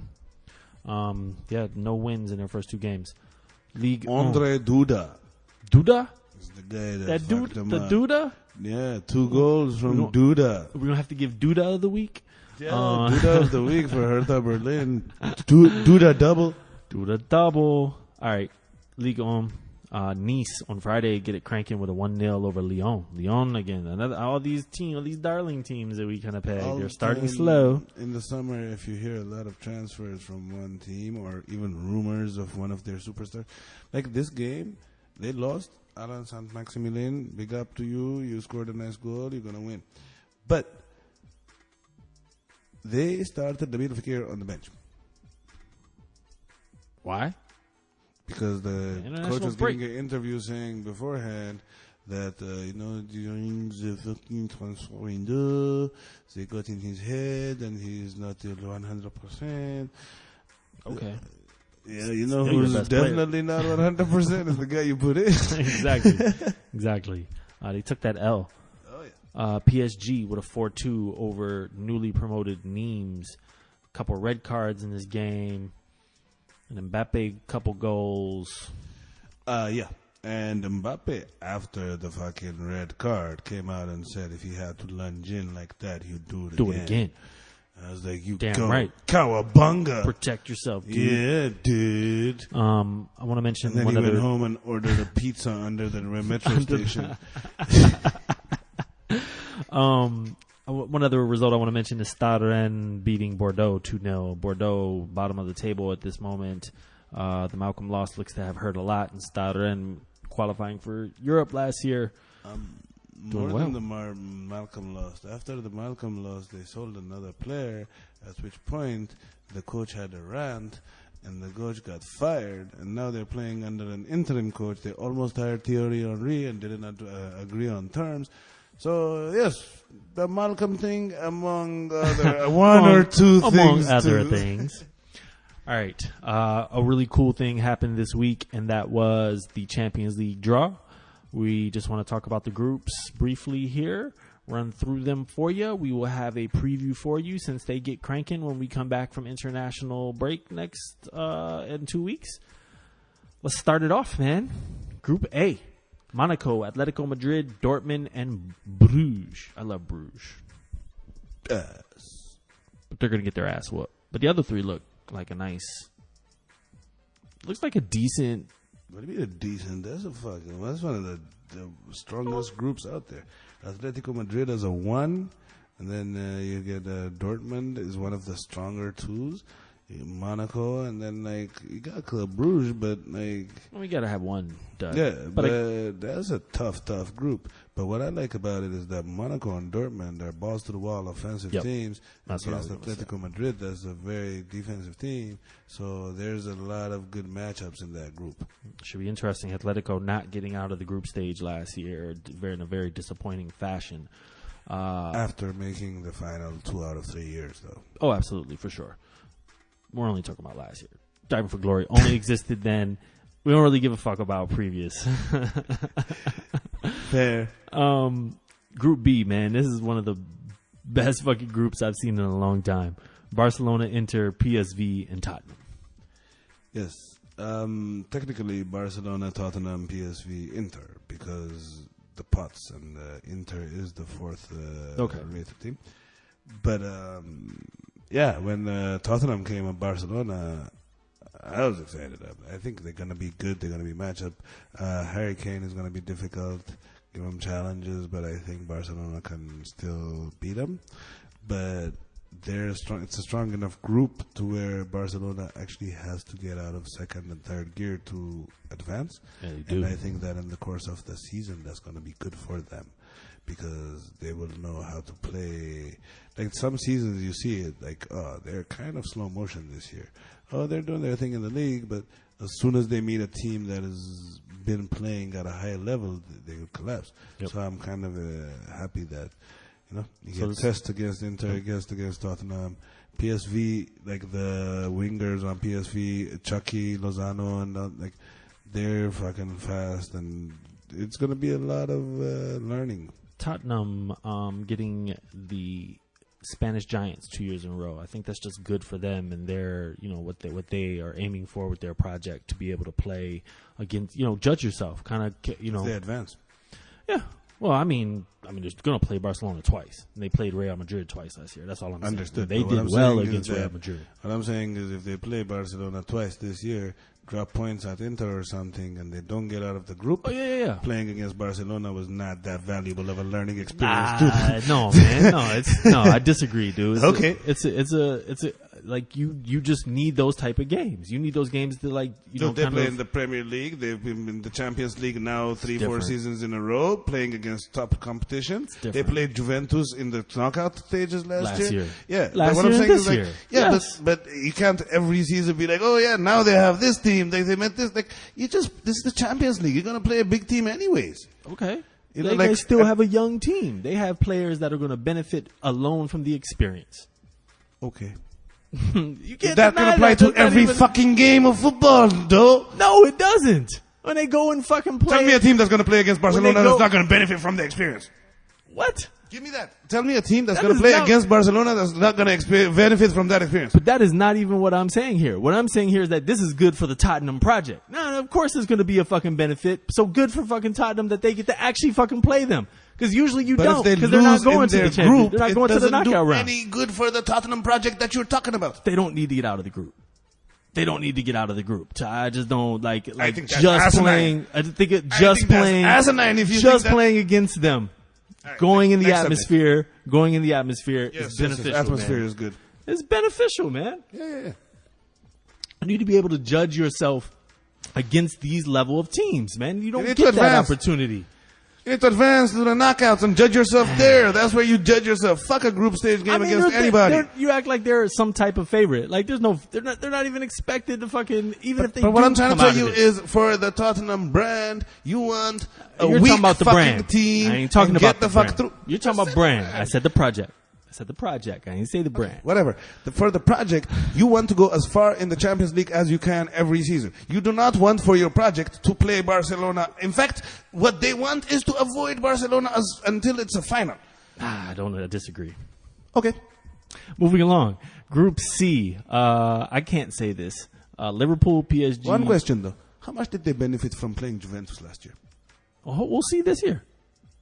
No wins in their first 2 games. League
Andre Duda.
Duda?
Is the guy
that dude,
fucked him
the
up.
Duda?
Yeah, 2 goals from Duda.
We're gonna have to give Duda of the week.
Yeah, Duda of the week for Hertha Berlin. Duda double.
Duda double. All right, Ligue 1. Nice on Friday get it cranking with a 1-0 over Lyon. Lyon again. All these darling teams that we kind of peg. They're starting slow.
In the summer, if you hear a lot of transfers from one team or even rumors of one of their superstars, like this game, They lost. Alan Saint-Maximilien, big up to you. You scored a nice goal. You're going to win. But they started the David Fekir on the bench.
Why?
Because the coach was
break.
giving an interview saying beforehand that, during the fucking transfer window, they got in his head and he's not 100%.
Okay.
Yeah, who's definitely not 100% is the guy you put in.
Exactly. They took that L.
Oh, yeah.
PSG with a 4-2 over newly promoted Nimes. A couple red cards in this game. And Mbappe, couple goals.
Yeah. And Mbappe, after the fucking red card, came out and said if he had to lunge in like that, he'd do it again. I was like, you
damn
go.
right.
Cowabunga.
Protect yourself, dude.
Yeah, dude.
I want to mention
and then
one
he
other...
went home and ordered a pizza under the metro station.
One other result I want to mention is Stade Rennes beating Bordeaux 2-0. Bordeaux, bottom of the table at this moment. The Malcolm loss looks to have hurt a lot, and Stade Rennes qualifying for Europe last year.
More than the Malcolm lost. After the Malcolm loss, they sold another player, at which point the coach had a rant, and the coach got fired, and now they're playing under an interim coach. They almost hired Thierry Henry and did not agree on terms. So, yes, the Malcolm thing among other one or two things.
Among other things. All right. A really cool thing happened this week, and that was the Champions League draw. We just want to talk about the groups briefly here, run through them for you. We will have a preview for you since they get cranking when we come back from international break next in 2 weeks. Let's start it off, man. Group A. Monaco, Atletico Madrid, Dortmund, and Bruges. I love Bruges.
Yes.
But they're going to get their ass whooped. But the other three look like a nice... Looks like a decent...
What do you mean a decent? That's one of the strongest groups out there. Atletico Madrid has a 1, and then you get Dortmund is one of the stronger 2s. Monaco, and then you got Club Bruges, but
we gotta have one done.
Yeah, but that's a tough group. But what I like about it is that Monaco and Dortmund are balls to the wall offensive teams.
That's what I was
Atletico Madrid, that's a very defensive team. So there's a lot of good matchups in that group.
Should be interesting. Atletico not getting out of the group stage last year, in a very disappointing fashion.
After making the final 2 out of 3 years, though.
Oh, absolutely, for sure. We're only talking about last year. Diving for Glory only existed then. We don't really give a fuck about previous.
Fair.
Group B, man. This is one of the best fucking groups I've seen in a long time. Barcelona, Inter, PSV, and Tottenham.
Yes. Technically, Barcelona, Tottenham, PSV, Inter, because the Pots and Inter is the 4th rated team. But... yeah, when Tottenham came at Barcelona, I was excited. I think they're going to be good. They're going to be matchup. Harry Kane is going to be difficult. Give them challenges, but I think Barcelona can still beat them. But they're strong. It's a strong enough group to where Barcelona actually has to get out of second and third gear to advance.
Yeah, they do.
And I think that in the course of the season, that's going to be good for them. Because they will know how to play. Like some seasons you see it, they're kind of slow motion this year. Oh, they're doing their thing in the league, but as soon as they meet a team that has been playing at a high level, they will collapse.
Yep. So
I'm kind of happy that, you get test against Inter, against Tottenham. PSV, the wingers on PSV, Chucky, Lozano, and they're fucking fast, and it's going to be a lot of learning.
Tottenham getting the Spanish Giants 2 years in a row. I think that's just good for them and their, what they are aiming for with their project, to be able to play against, judge yourself, kind of,
They advance.
Yeah. Well, I mean, they're going to play Barcelona twice. And they played Real Madrid twice last year. That's all I'm saying.
Understood.
They did well against Real Madrid.
What I'm saying is if they play Barcelona twice this year, drop points at Inter or something, and they don't get out of the group.
Oh, yeah.
Playing against Barcelona was not that valuable of a learning experience.
No, man. No, I disagree, dude.
Okay.
like you just need those type of games. You need those games to like
they play in the Premier League. They've been in the Champions League now 3-4 seasons in a row, playing against top competition. They played Juventus in the knockout stages last year. Yeah,
last
what
year
I'm saying
this
is like,
year.
yeah,
Yes.
but you can't every season be like, oh yeah, now they have this team. They met this. Like this is the Champions League. You're gonna play a big team anyways.
Okay.
You know,
They still have a young team. They have players that are going to benefit alone from the experience.
Okay.
You can't
That
deny
can apply
that.
to every fucking game of football, though.
No, it doesn't. When they go and fucking play.
Tell me a team that's going to play against Barcelona
go-
that's not going to benefit from the experience.
What?
Give me that. Tell me a team that's
That
going to
is
play
not-
against Barcelona that's not going to benefit from that experience.
But that is not even what I'm saying here. What I'm saying here is that this is good for the Tottenham project. No, of course there's going to be a fucking benefit. So good for fucking Tottenham that they get to actually fucking play them. Because usually you don't. Because they're not going to the championship. They're not going to the knockout round.
Any good for the Tottenham project that you're talking about?
They don't need to get out of the group. They don't need to get out of the group. I just don't like
I think that's
just
asinine.
playing. I think it
I
just
think that's
playing.
asinine if you
just
think that-
playing against them.
All right,
Going in the
next subject.
atmosphere. Going in the atmosphere
Yes,
is beneficial.
atmosphere
man.
is good.
It's beneficial, man.
Yeah.
You need to be able to judge yourself against these level of teams, man. You don't
need to
get that
advance.
opportunity.
You need to advance to the knockouts and judge yourself there. That's where you judge yourself. Fuck a group stage game against anybody.
You act like they're some type of favorite. Like they're not even expected to fucking even if they.
But what
do
I'm trying to
come
tell
out
you
of it.
is, for the Tottenham brand, you want a
You're
weak
talking about the
fucking
brand.
team.
I ain't talking
and
about
get the
brand.
fuck through.
You're talking about brand. I said the project. I didn't say the brand.
Whatever. For the project, you want to go as far in the Champions League as you can every season. You do not want for your project to play Barcelona. In fact, what they want is to avoid Barcelona until it's a final.
I disagree.
Okay.
Moving along, Group C. I can't say this. Liverpool, PSG.
One question though. How much did they benefit from playing Juventus last year?
We'll see this year.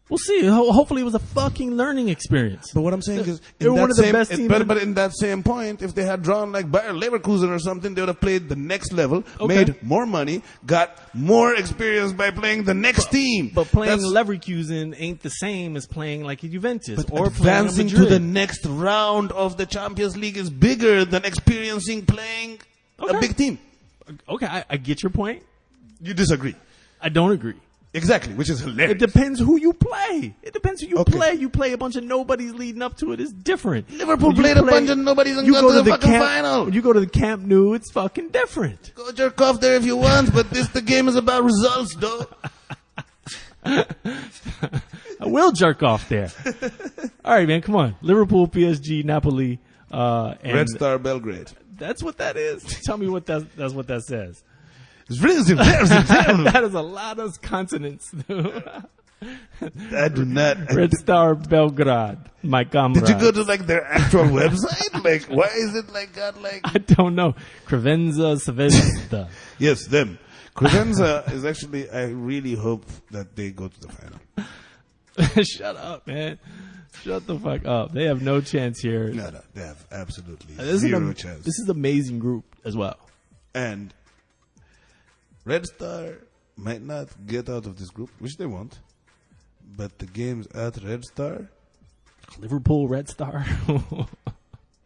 We'll see. Hopefully, it was a fucking learning experience.
But what I'm saying is,
They were one of the best teams.
but in that same point, if they had drawn like Bayer Leverkusen or something, they would have played the next level,
Okay.
made more money, got more experience by playing the next team.
But playing
That's-
Leverkusen ain't the same as playing like Juventus
But
or
advancing
playing
to the
Madrid.
next round of the Champions League is bigger than experiencing playing
Okay.
a big team.
Okay, I get your point.
You disagree.
I don't agree.
Exactly, which is hilarious.
It depends who you play. It depends who you
Okay.
play. You play a bunch of nobodies leading up to it. It's different.
Liverpool
When you
played a bunch of nobodies and got to the fucking final.
When you go to the Camp Nou, it's fucking different.
Go jerk off there if you want, but the game is about results, though.
I will jerk off there. All right, man, come on. Liverpool, PSG, Napoli, and
Red Star Belgrade.
that's what that is. Tell me what that's what that says.
I
That is a lot of consonants.
do not.
Red Star Belgrade, my comrade.
Did you go to like their actual website? Like, why is it like got like?
I don't know. Crevenza Svezda.
Yes, them. Crevenza is actually. I really hope that they go to the final.
Shut up, man. Shut the fuck up. They have no chance here.
No, they have absolutely
This
zero
is
chance.
This is an amazing group as well.
And Red Star might not get out of this group, which they won't. But the games at Red Star,
Liverpool, Red Star.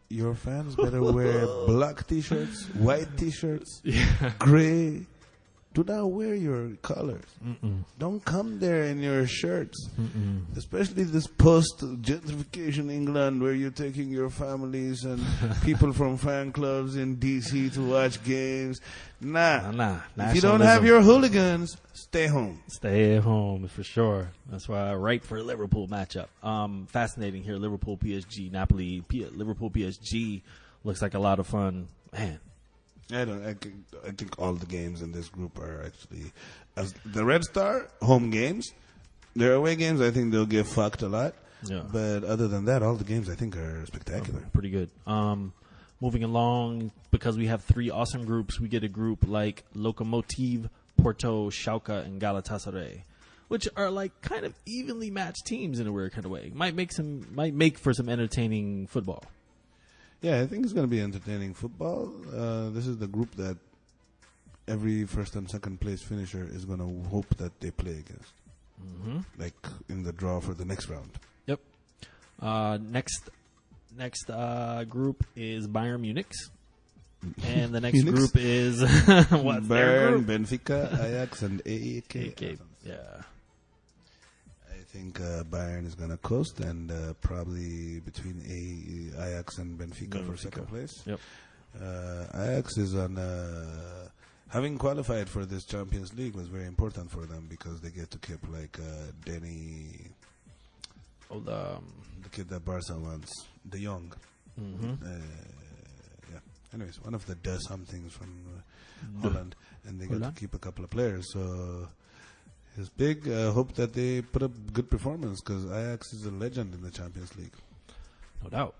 your fans better wear black t-shirts, white t-shirts,
Yeah.
gray. Do not wear your colors. Don't come there in your shirts. Especially this post-gentrification England where you're taking your families and people from fan clubs in DC to watch games. Nah. If you don't have your hooligans, stay home.
Stay at home for sure. That's why I write for a Liverpool matchup. Fascinating here. Liverpool, PSG, Napoli, Liverpool, PSG looks like a lot of fun. Man.
I think all the games in this group are actually, as the Red Star home games. Their away games, I think they'll get fucked a lot.
Yeah.
But other than that, all the games I think are spectacular.
Pretty good. Moving along, because we have three awesome groups, we get a group like Lokomotiv, Porto, Schalke, and Galatasaray, which are like kind of evenly matched teams in a weird kind of way. Might make for some entertaining football.
Yeah, I think it's going to be entertaining football. This is the group that every first and second place finisher is going to hope that they play against. Like in the draw for the next round.
Yep. Next group is Bayern Munich's. And the next
Phoenix?
group is what's their
Bayern,
group?
Benfica, Ajax, and AEK.
Okay, yeah.
I think Bayern is going to coast, and probably between Ajax and Benfica for second place.
Yep.
Ajax is on having qualified for this Champions League was very important for them because they get to keep like Denny, the kid that Barca wants, De Jong. Yeah. Anyways, one of the somethings from Holland, and they get to keep a couple of players. So it's big. Hope that they put up good performance because Ajax is a legend in the Champions League.
No doubt.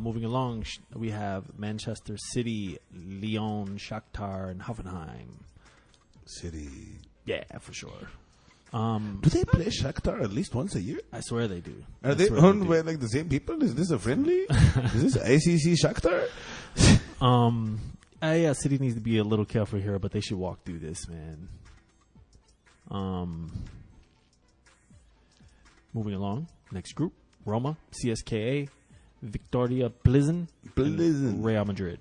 Moving along, we have Manchester City, Lyon, Shakhtar, and Hoffenheim.
City.
Yeah, for sure.
Do they play Shakhtar at least once a year?
I swear they do.
Are they owned by like the same people? Is this a friendly? Is this ICC Shakhtar?
Yeah, City needs to be a little careful here, but they should walk through this, man. Moving along, next group: Roma, CSKA, Victoria Plzen, and Real Madrid.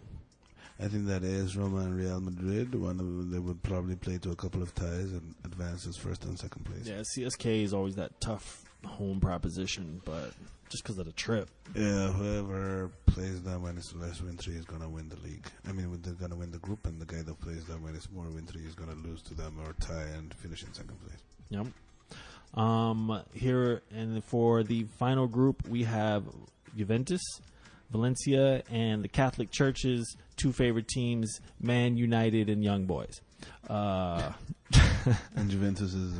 I think that is Roma and Real Madrid. One of them, they would probably play to a couple of ties and advance as first and second place.
Yeah, CSK is always that tough home proposition, but just because of the trip.
Yeah, whoever plays them when it's less wintry is going to win the league. I mean, they're going to win the group, and the guy that plays them when it's more wintry is going to lose to them or tie and finish in second place.
Yep. Here and for the final group, we have Juventus, Valencia, and the Catholic Church's two favorite teams, Man United and Young Boys.
And Juventus's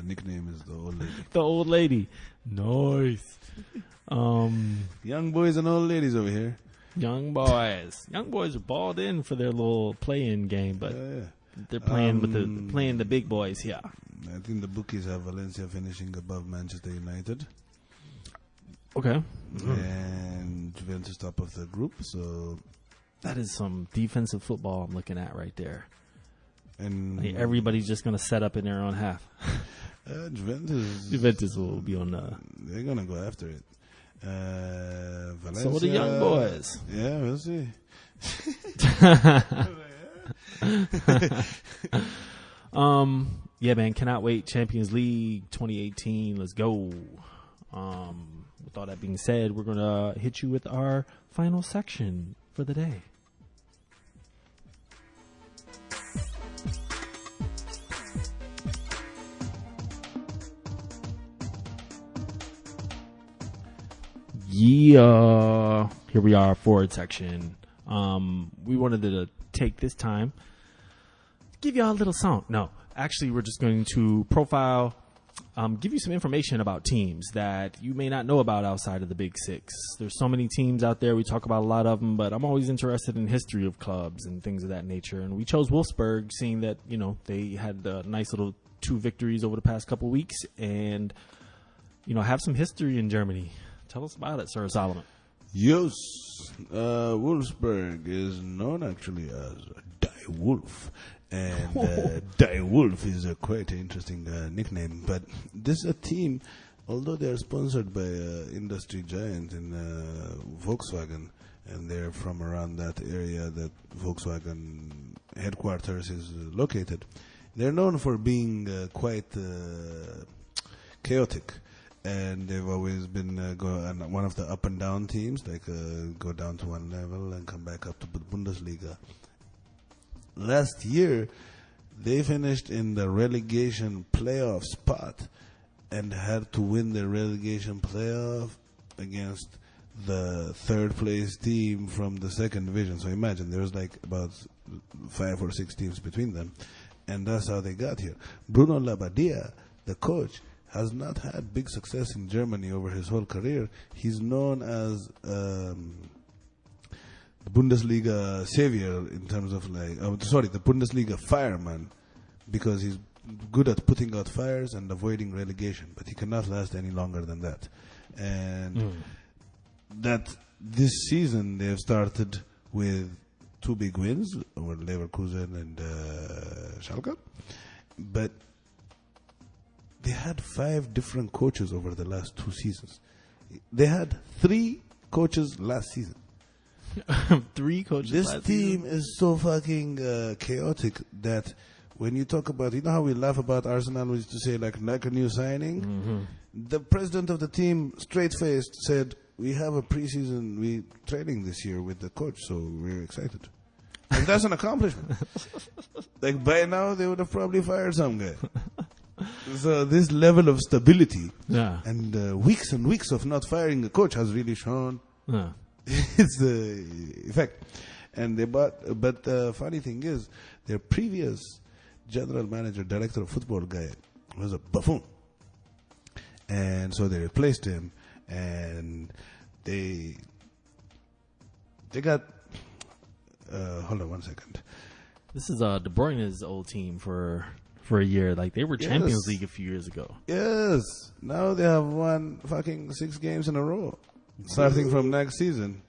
nickname is the old lady.
The old lady. Nice.
Young boys and old ladies over here.
Young Boys. Young Boys are balled in for their little play-in game, but they're playing with the big boys here.
I think the bookies have Valencia finishing above Manchester United.
Okay.
And Juventus top of the group, so
that is some defensive football I'm looking at right there.
And
everybody's just going to set up in their own half.
Juventus
will be on
they're going to go after it. Valencia,
so the Young Boys.
Yeah, we'll see.
Yeah, man, cannot wait. Champions League 2018, let's go. With all that being said, we're going to hit you with our final section for the day. Yeah, here we are, forward section. We wanted to take this time to give y'all a little song. No, actually, we're just going to profile, give you some information about teams that you may not know about outside of the Big Six. There's so many teams out there. We talk about a lot of them, but I'm always interested in history of clubs and things of that nature. And we chose Wolfsburg, seeing that, you know, they had a nice little 2 victories over the past couple of weeks and, you know, have some history in Germany. Tell us about it, Sir Solomon.
Yes, Wolfsburg is known actually as Die Wolf. And Die Wolf is a quite interesting nickname. But this is a team, although they are sponsored by industry giant in Volkswagen, and they're from around that area that Volkswagen headquarters is located, they're known for being quite chaotic. And they've always been one of the up and down teams, like go down to one level and come back up to the Bundesliga. Last year, they finished in the relegation playoff spot and had to win the relegation playoff against the third place team from the second division. So imagine, there was like about 5 or 6 teams between them. And that's how they got here. Bruno Labbadia, the coach, has not had big success in Germany over his whole career. He's known as the Bundesliga savior in terms of the Bundesliga fireman, because he's good at putting out fires and avoiding relegation, but he cannot last any longer than that. And that this season they have started with 2 big wins over Leverkusen and Schalke, but they had 5 different coaches over the last 2 seasons. They had 3 coaches last season.
3 coaches.
This
last
team
season?
is so fucking chaotic that when you talk about, you know how we laugh about Arsenal, we used to say like a new signing?
Mm-hmm.
The president of the team, straight-faced, said, we have a preseason training this year with the coach, so we're excited. And that's an accomplishment. Like by now, they would have probably fired some guy. So this level of stability and weeks and weeks of not firing a coach has really shown it's the effect. And they bought, but the funny thing is, their previous general manager, director of football guy was a buffoon. And so they replaced him, and they got, hold on one second.
This is De Bruyne's old team for a year. Like, they were Champions League a few years ago.
Yes. Now they have won fucking 6 games in a row, starting from next season.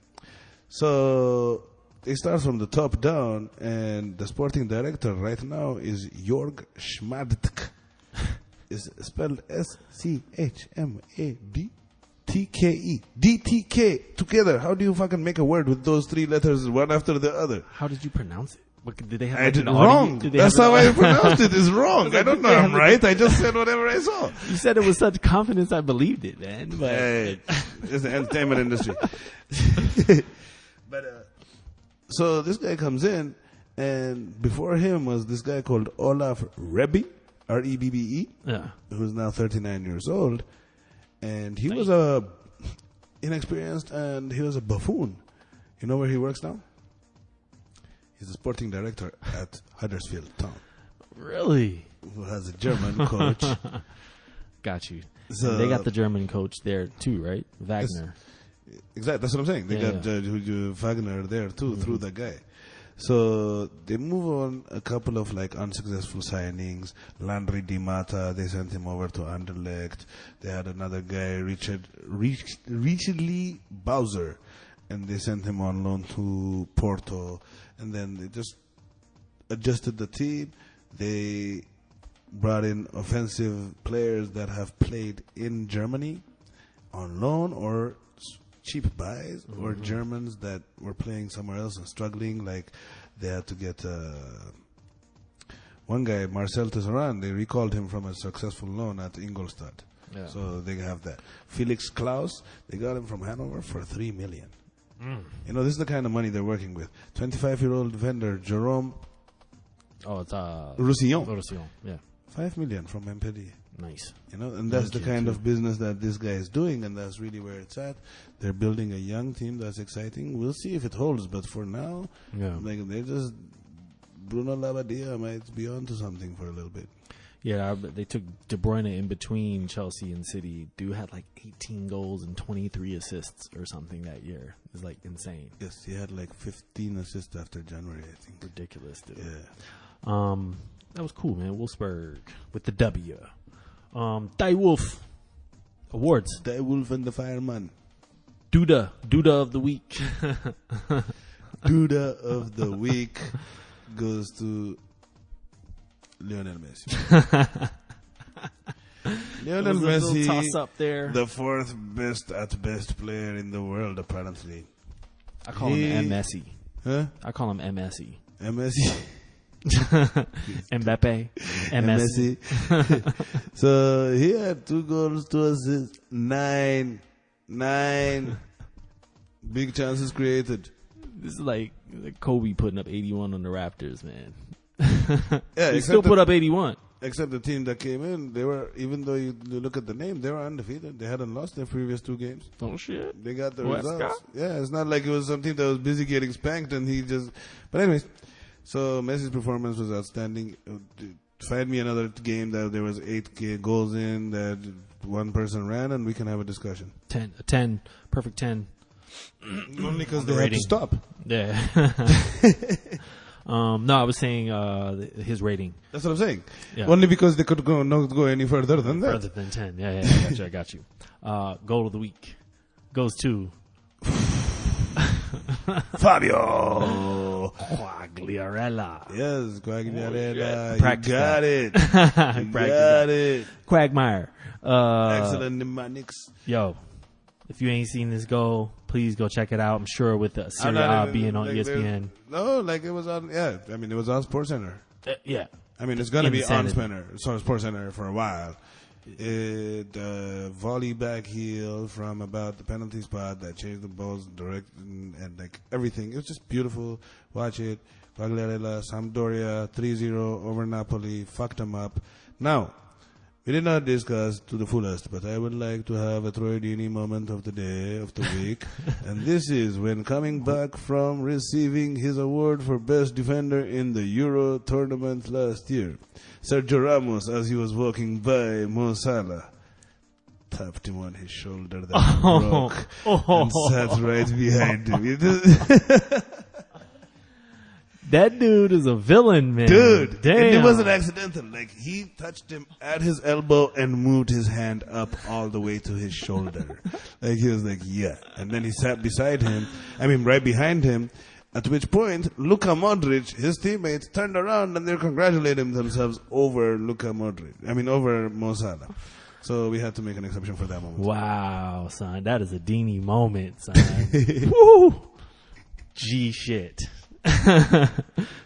So it starts from the top down, and the sporting director right now is Jörg Schmadtke. It's spelled Schmadtke. DTK together. How do you fucking make a word with those 3 letters one after the other?
How did you pronounce it? What, did they have
I
like,
did
an
wrong.
audio?
That's how I pronounced it. It's wrong. I don't know I'm right. I just said whatever I saw.
You said it with such confidence, I believed it, man. But
Hey, it's the entertainment industry. But so this guy comes in, and before him was this guy called Olaf Rebbe, Rebbe, who's now 39 years old, and he was a inexperienced, and he was a buffoon. You know where he works now? He's a sporting director at Huddersfield Town.
Really?
Who has a German coach.
Got you.
So,
and they got the German coach there too, right? Wagner.
Exactly, that's what I'm saying. They got Wagner there too, through the guy. So they move on a couple of like unsuccessful signings. Landry Di Mata, they sent him over to Anderlecht. They had another guy, Richard Lee Bowser, and they sent him on loan to Porto. And then they just adjusted the team. They brought in offensive players that have played in Germany on loan or cheap buys, or Germans that were playing somewhere else and struggling. Like they had to get one guy, Marcel Tesserand, they recalled him from a successful loan at Ingolstadt. Yeah. So they have that. Felix Klaus, they got him from Hanover for $3 million. You know, this is the kind of money they're working with. 25-year-old vendor Jerome Roussillon,
yeah.
$5 million from Montpellier.
Nice.
You know, and that's the kind of business that this guy is doing, and that's really where it's at. They're building a young team that's exciting. We'll see if it holds, but for now, like they're just Bruno Labbadia might be on to something for a little bit.
Yeah, they took De Bruyne in between Chelsea and City. Dude had like 18 goals and 23 assists or something that year. It was like insane.
Yes, he had like 15 assists after January, I think.
Ridiculous, dude.
Yeah.
That was cool, man. Wolfsburg with the W. Die Wolf awards.
Die Wolf and the Fireman.
Duda of the week.
Duda of the week goes to Lionel Messi. Lionel Messi,
toss up there.
The 4th best at best player in the world, apparently.
I call him Messi.
Huh?
I call him MSC.
Messi.
Mbappe.
Messi. So he had 2 goals, 2 assists, 9 big chances created.
This is like Kobe putting up 81 on the Raptors, man.
Yeah,
he still put up 81.
Except the team that came in, they were, even though you look at the name, they were undefeated. They hadn't lost their previous 2 games.
Oh shit!
They got the results. Yeah, it's not like it was some team that was busy getting spanked and he just. But anyways, so Messi's performance was outstanding. Find me another game that there was 8 goals in that one person ran, and we can have a discussion.
10, perfect 10.
Only because they had to stop.
Yeah. No, I was saying his rating.
That's what I'm saying.
Yeah.
Only because they could not go any further than that.
Further than 10. Yeah, I got you. Goal of the week goes to
Fabio
Quagliarella.
Yes, Quagliarella.
Practice
you got it. You
got
it.
Quagmire.
Excellent mnemonics.
Yo, if you ain't seen this goal, Please go check it out. I'm sure with the Serie A being on ESPN.
No, like it was on. Yeah, I mean it was on SportsCenter.
Yeah.
I mean it's gonna be on
Insanity.
SportsCenter for a while. It volley back heel from about the penalty spot that changed the ball's direction and like everything. It was just beautiful. Watch it. Pagliarella, Sampdoria 3-0 over Napoli. Fucked them up. Now, we did not discuss to the fullest, but I would like to have a Troy Deeney moment of the day, of the week. And this is when coming back from receiving his award for best defender in the Euro tournament last year. Sergio Ramos, as he was walking by Mo Salah, tapped him on his shoulder that broke and sat right behind him.
That dude is a villain, man.
Dude,
damn.
and it wasn't accidental. Like, he touched him at his elbow and moved his hand up all the way to his shoulder. Like, he was like, yeah. And then he sat beside him, right behind him, at which point, Luka Modric, his teammates, turned around and they're congratulating themselves over over Mo Salah. So we had to make an exception for that moment.
Wow, son. That is a Deeney moment, son. Woo! G shit.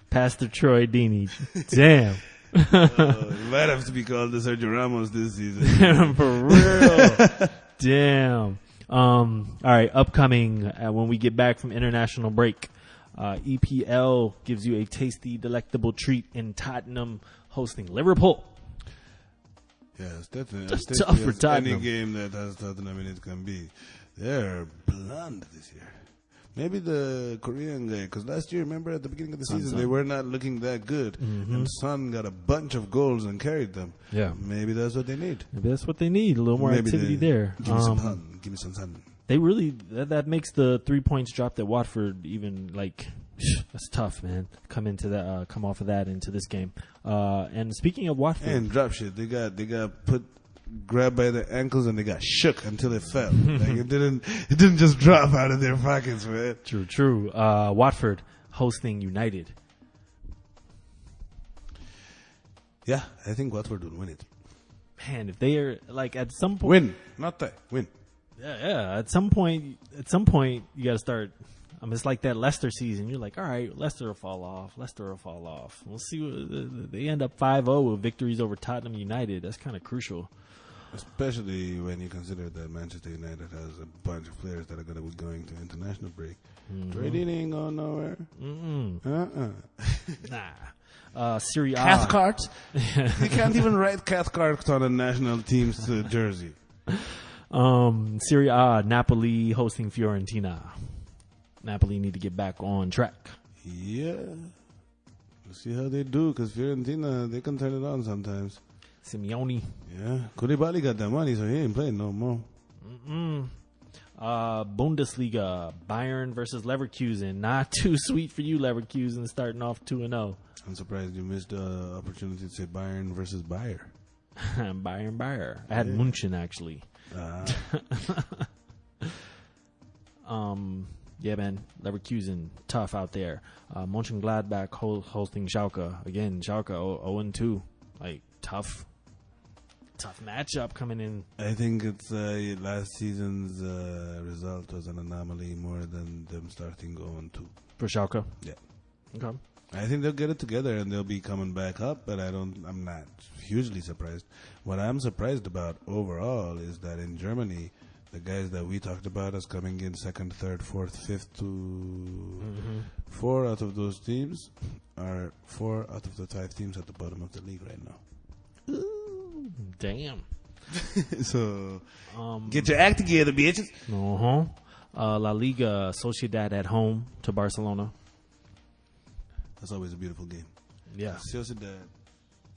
Pastor Troy Deeney. Damn.
You might have to be called the Sergio Ramos this season.
For real. Damn. All right. Upcoming when we get back from international break, EPL gives you a tasty, delectable treat in Tottenham hosting Liverpool.
Yeah, it's definitely
That's
as
tough
tasty
for
as
Tottenham.
any game that has Tottenham in it can be. They're bland this year. Maybe the Korean guy, because last year, remember at the beginning of the season, they were not looking that good. Mm-hmm. And Son got a bunch of goals and carried them.
Yeah.
Maybe that's what they need.
Maybe that's what they need. A little more activity there.
Give me some fun. Give me some sun.
They really, that makes the 3 points dropped at Watford even like, that's tough, man. Come off of that into this game. And speaking of Watford.
And drop shit. They got grabbed by the ankles and they got shook until it fell. Like it didn't just drop out of their pockets, man.
True. Watford hosting United.
Yeah, I think Watford will win it.
Man, if they are like at some point
win, not that win.
Yeah. At some point, you got to start. It's like that Leicester season. You're like, all right, Leicester will fall off. We'll see. They end up 5-0 with victories over Tottenham United. That's kind of crucial.
Especially when you consider that Manchester United has a bunch of players that are going to be going to international break. Trading ain't going nowhere.
Nah. Serie A.
Cathcart? You can't even write Cathcart on a national team's jersey.
Serie A, Napoli hosting Fiorentina. Napoli need to get back on track.
Yeah. We'll see how they do, because Fiorentina, they can turn it on sometimes.
Simeone.
Yeah. Koulibaly got that money, so he ain't playing no more.
Bundesliga, Bayern versus Leverkusen. Not too sweet for you, Leverkusen, starting off 2-0.
I'm surprised you missed the opportunity to say Bayern versus Bayer.
Bayern. I had Munchen, actually. Yeah, man. Leverkusen, tough out there. Mönchengladbach hosting Schalke. Again, Schalke 0-2. Like, tough matchup coming in. I
think it's last season's result was an anomaly more than them starting 0-2.
For Schalke?
Yeah.
Okay.
I think they'll get it together and they'll be coming back up, but I'm not hugely surprised. What I'm surprised about overall is that in Germany, the guys that we talked about as coming in second, third, fourth, fifth to 4 out of those teams are 4 out of the 5 teams at the bottom of the league right now.
Ooh, damn.
So, get your act together, bitches.
La Liga, Sociedad at home to Barcelona.
That's always a beautiful game.
Yeah.
Sociedad,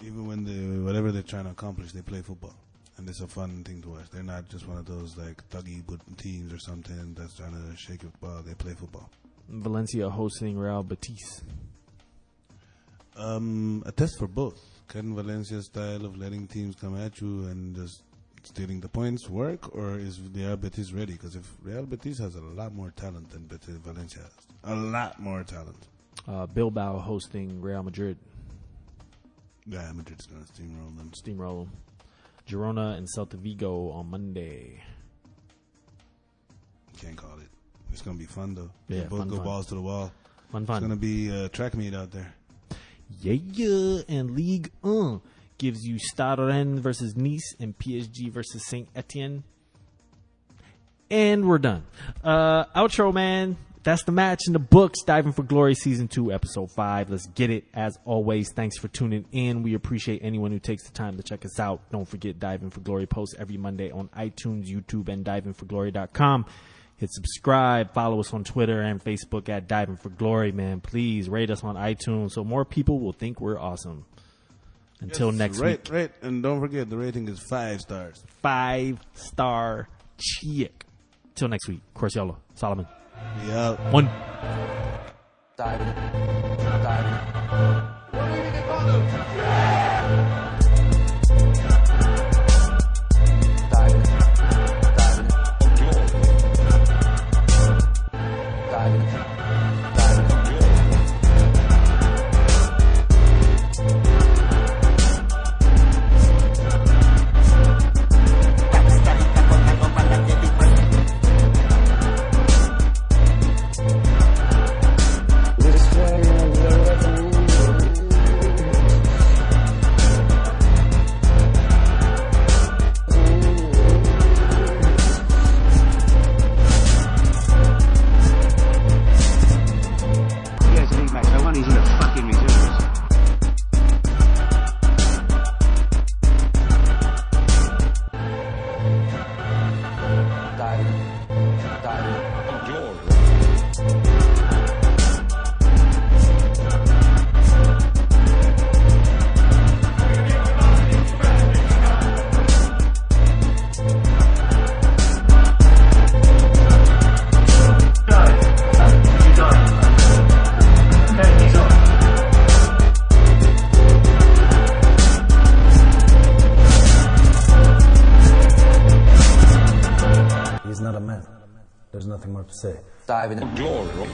even when whatever they're trying to accomplish, they play football. And it's a fun thing to watch. They're not just one of those like thuggy teams or something that's trying to shake your ball. They play football.
Valencia hosting Real Betis.
A test for both. Can Valencia's style of letting teams come at you and just stealing the points work, or is Real Betis ready? Because if Real Betis has a lot more talent than Valencia has, a lot more talent.
Bilbao hosting Real Madrid.
Yeah, Madrid's going to steamroll them.
Steamroll them. Girona and Celta Vigo on Monday.
Can't call it. It's gonna be fun though.
Yeah,
both
fun,
go
fun.
balls to the wall.
Fun.
It's gonna be a track meet out there.
Yeah. And Ligue 1 gives you Stade Rennes versus Nice and PSG versus Saint Etienne. And we're done. Outro, man. That's the match in the books. Diving for Glory Season 2, Episode 5. Let's get it. As always, thanks for tuning in. We appreciate anyone who takes the time to check us out. Don't forget, Diving for Glory posts every Monday on iTunes, YouTube, and divingforglory.com. Hit subscribe. Follow us on Twitter and Facebook at Diving for Glory, man. Please rate us on iTunes so more people will think we're awesome. Until next week.
Right. And don't forget, the rating is 5 stars.
5-star chick. Till next week. Corsiello. Solomon.
Yeah.
1.
Diving it. Diving it.
What do you think about them?
Diving it. Diving it. Diving it. Diving it.
He's not a man. There's nothing more to say.
Diving it.
Glory.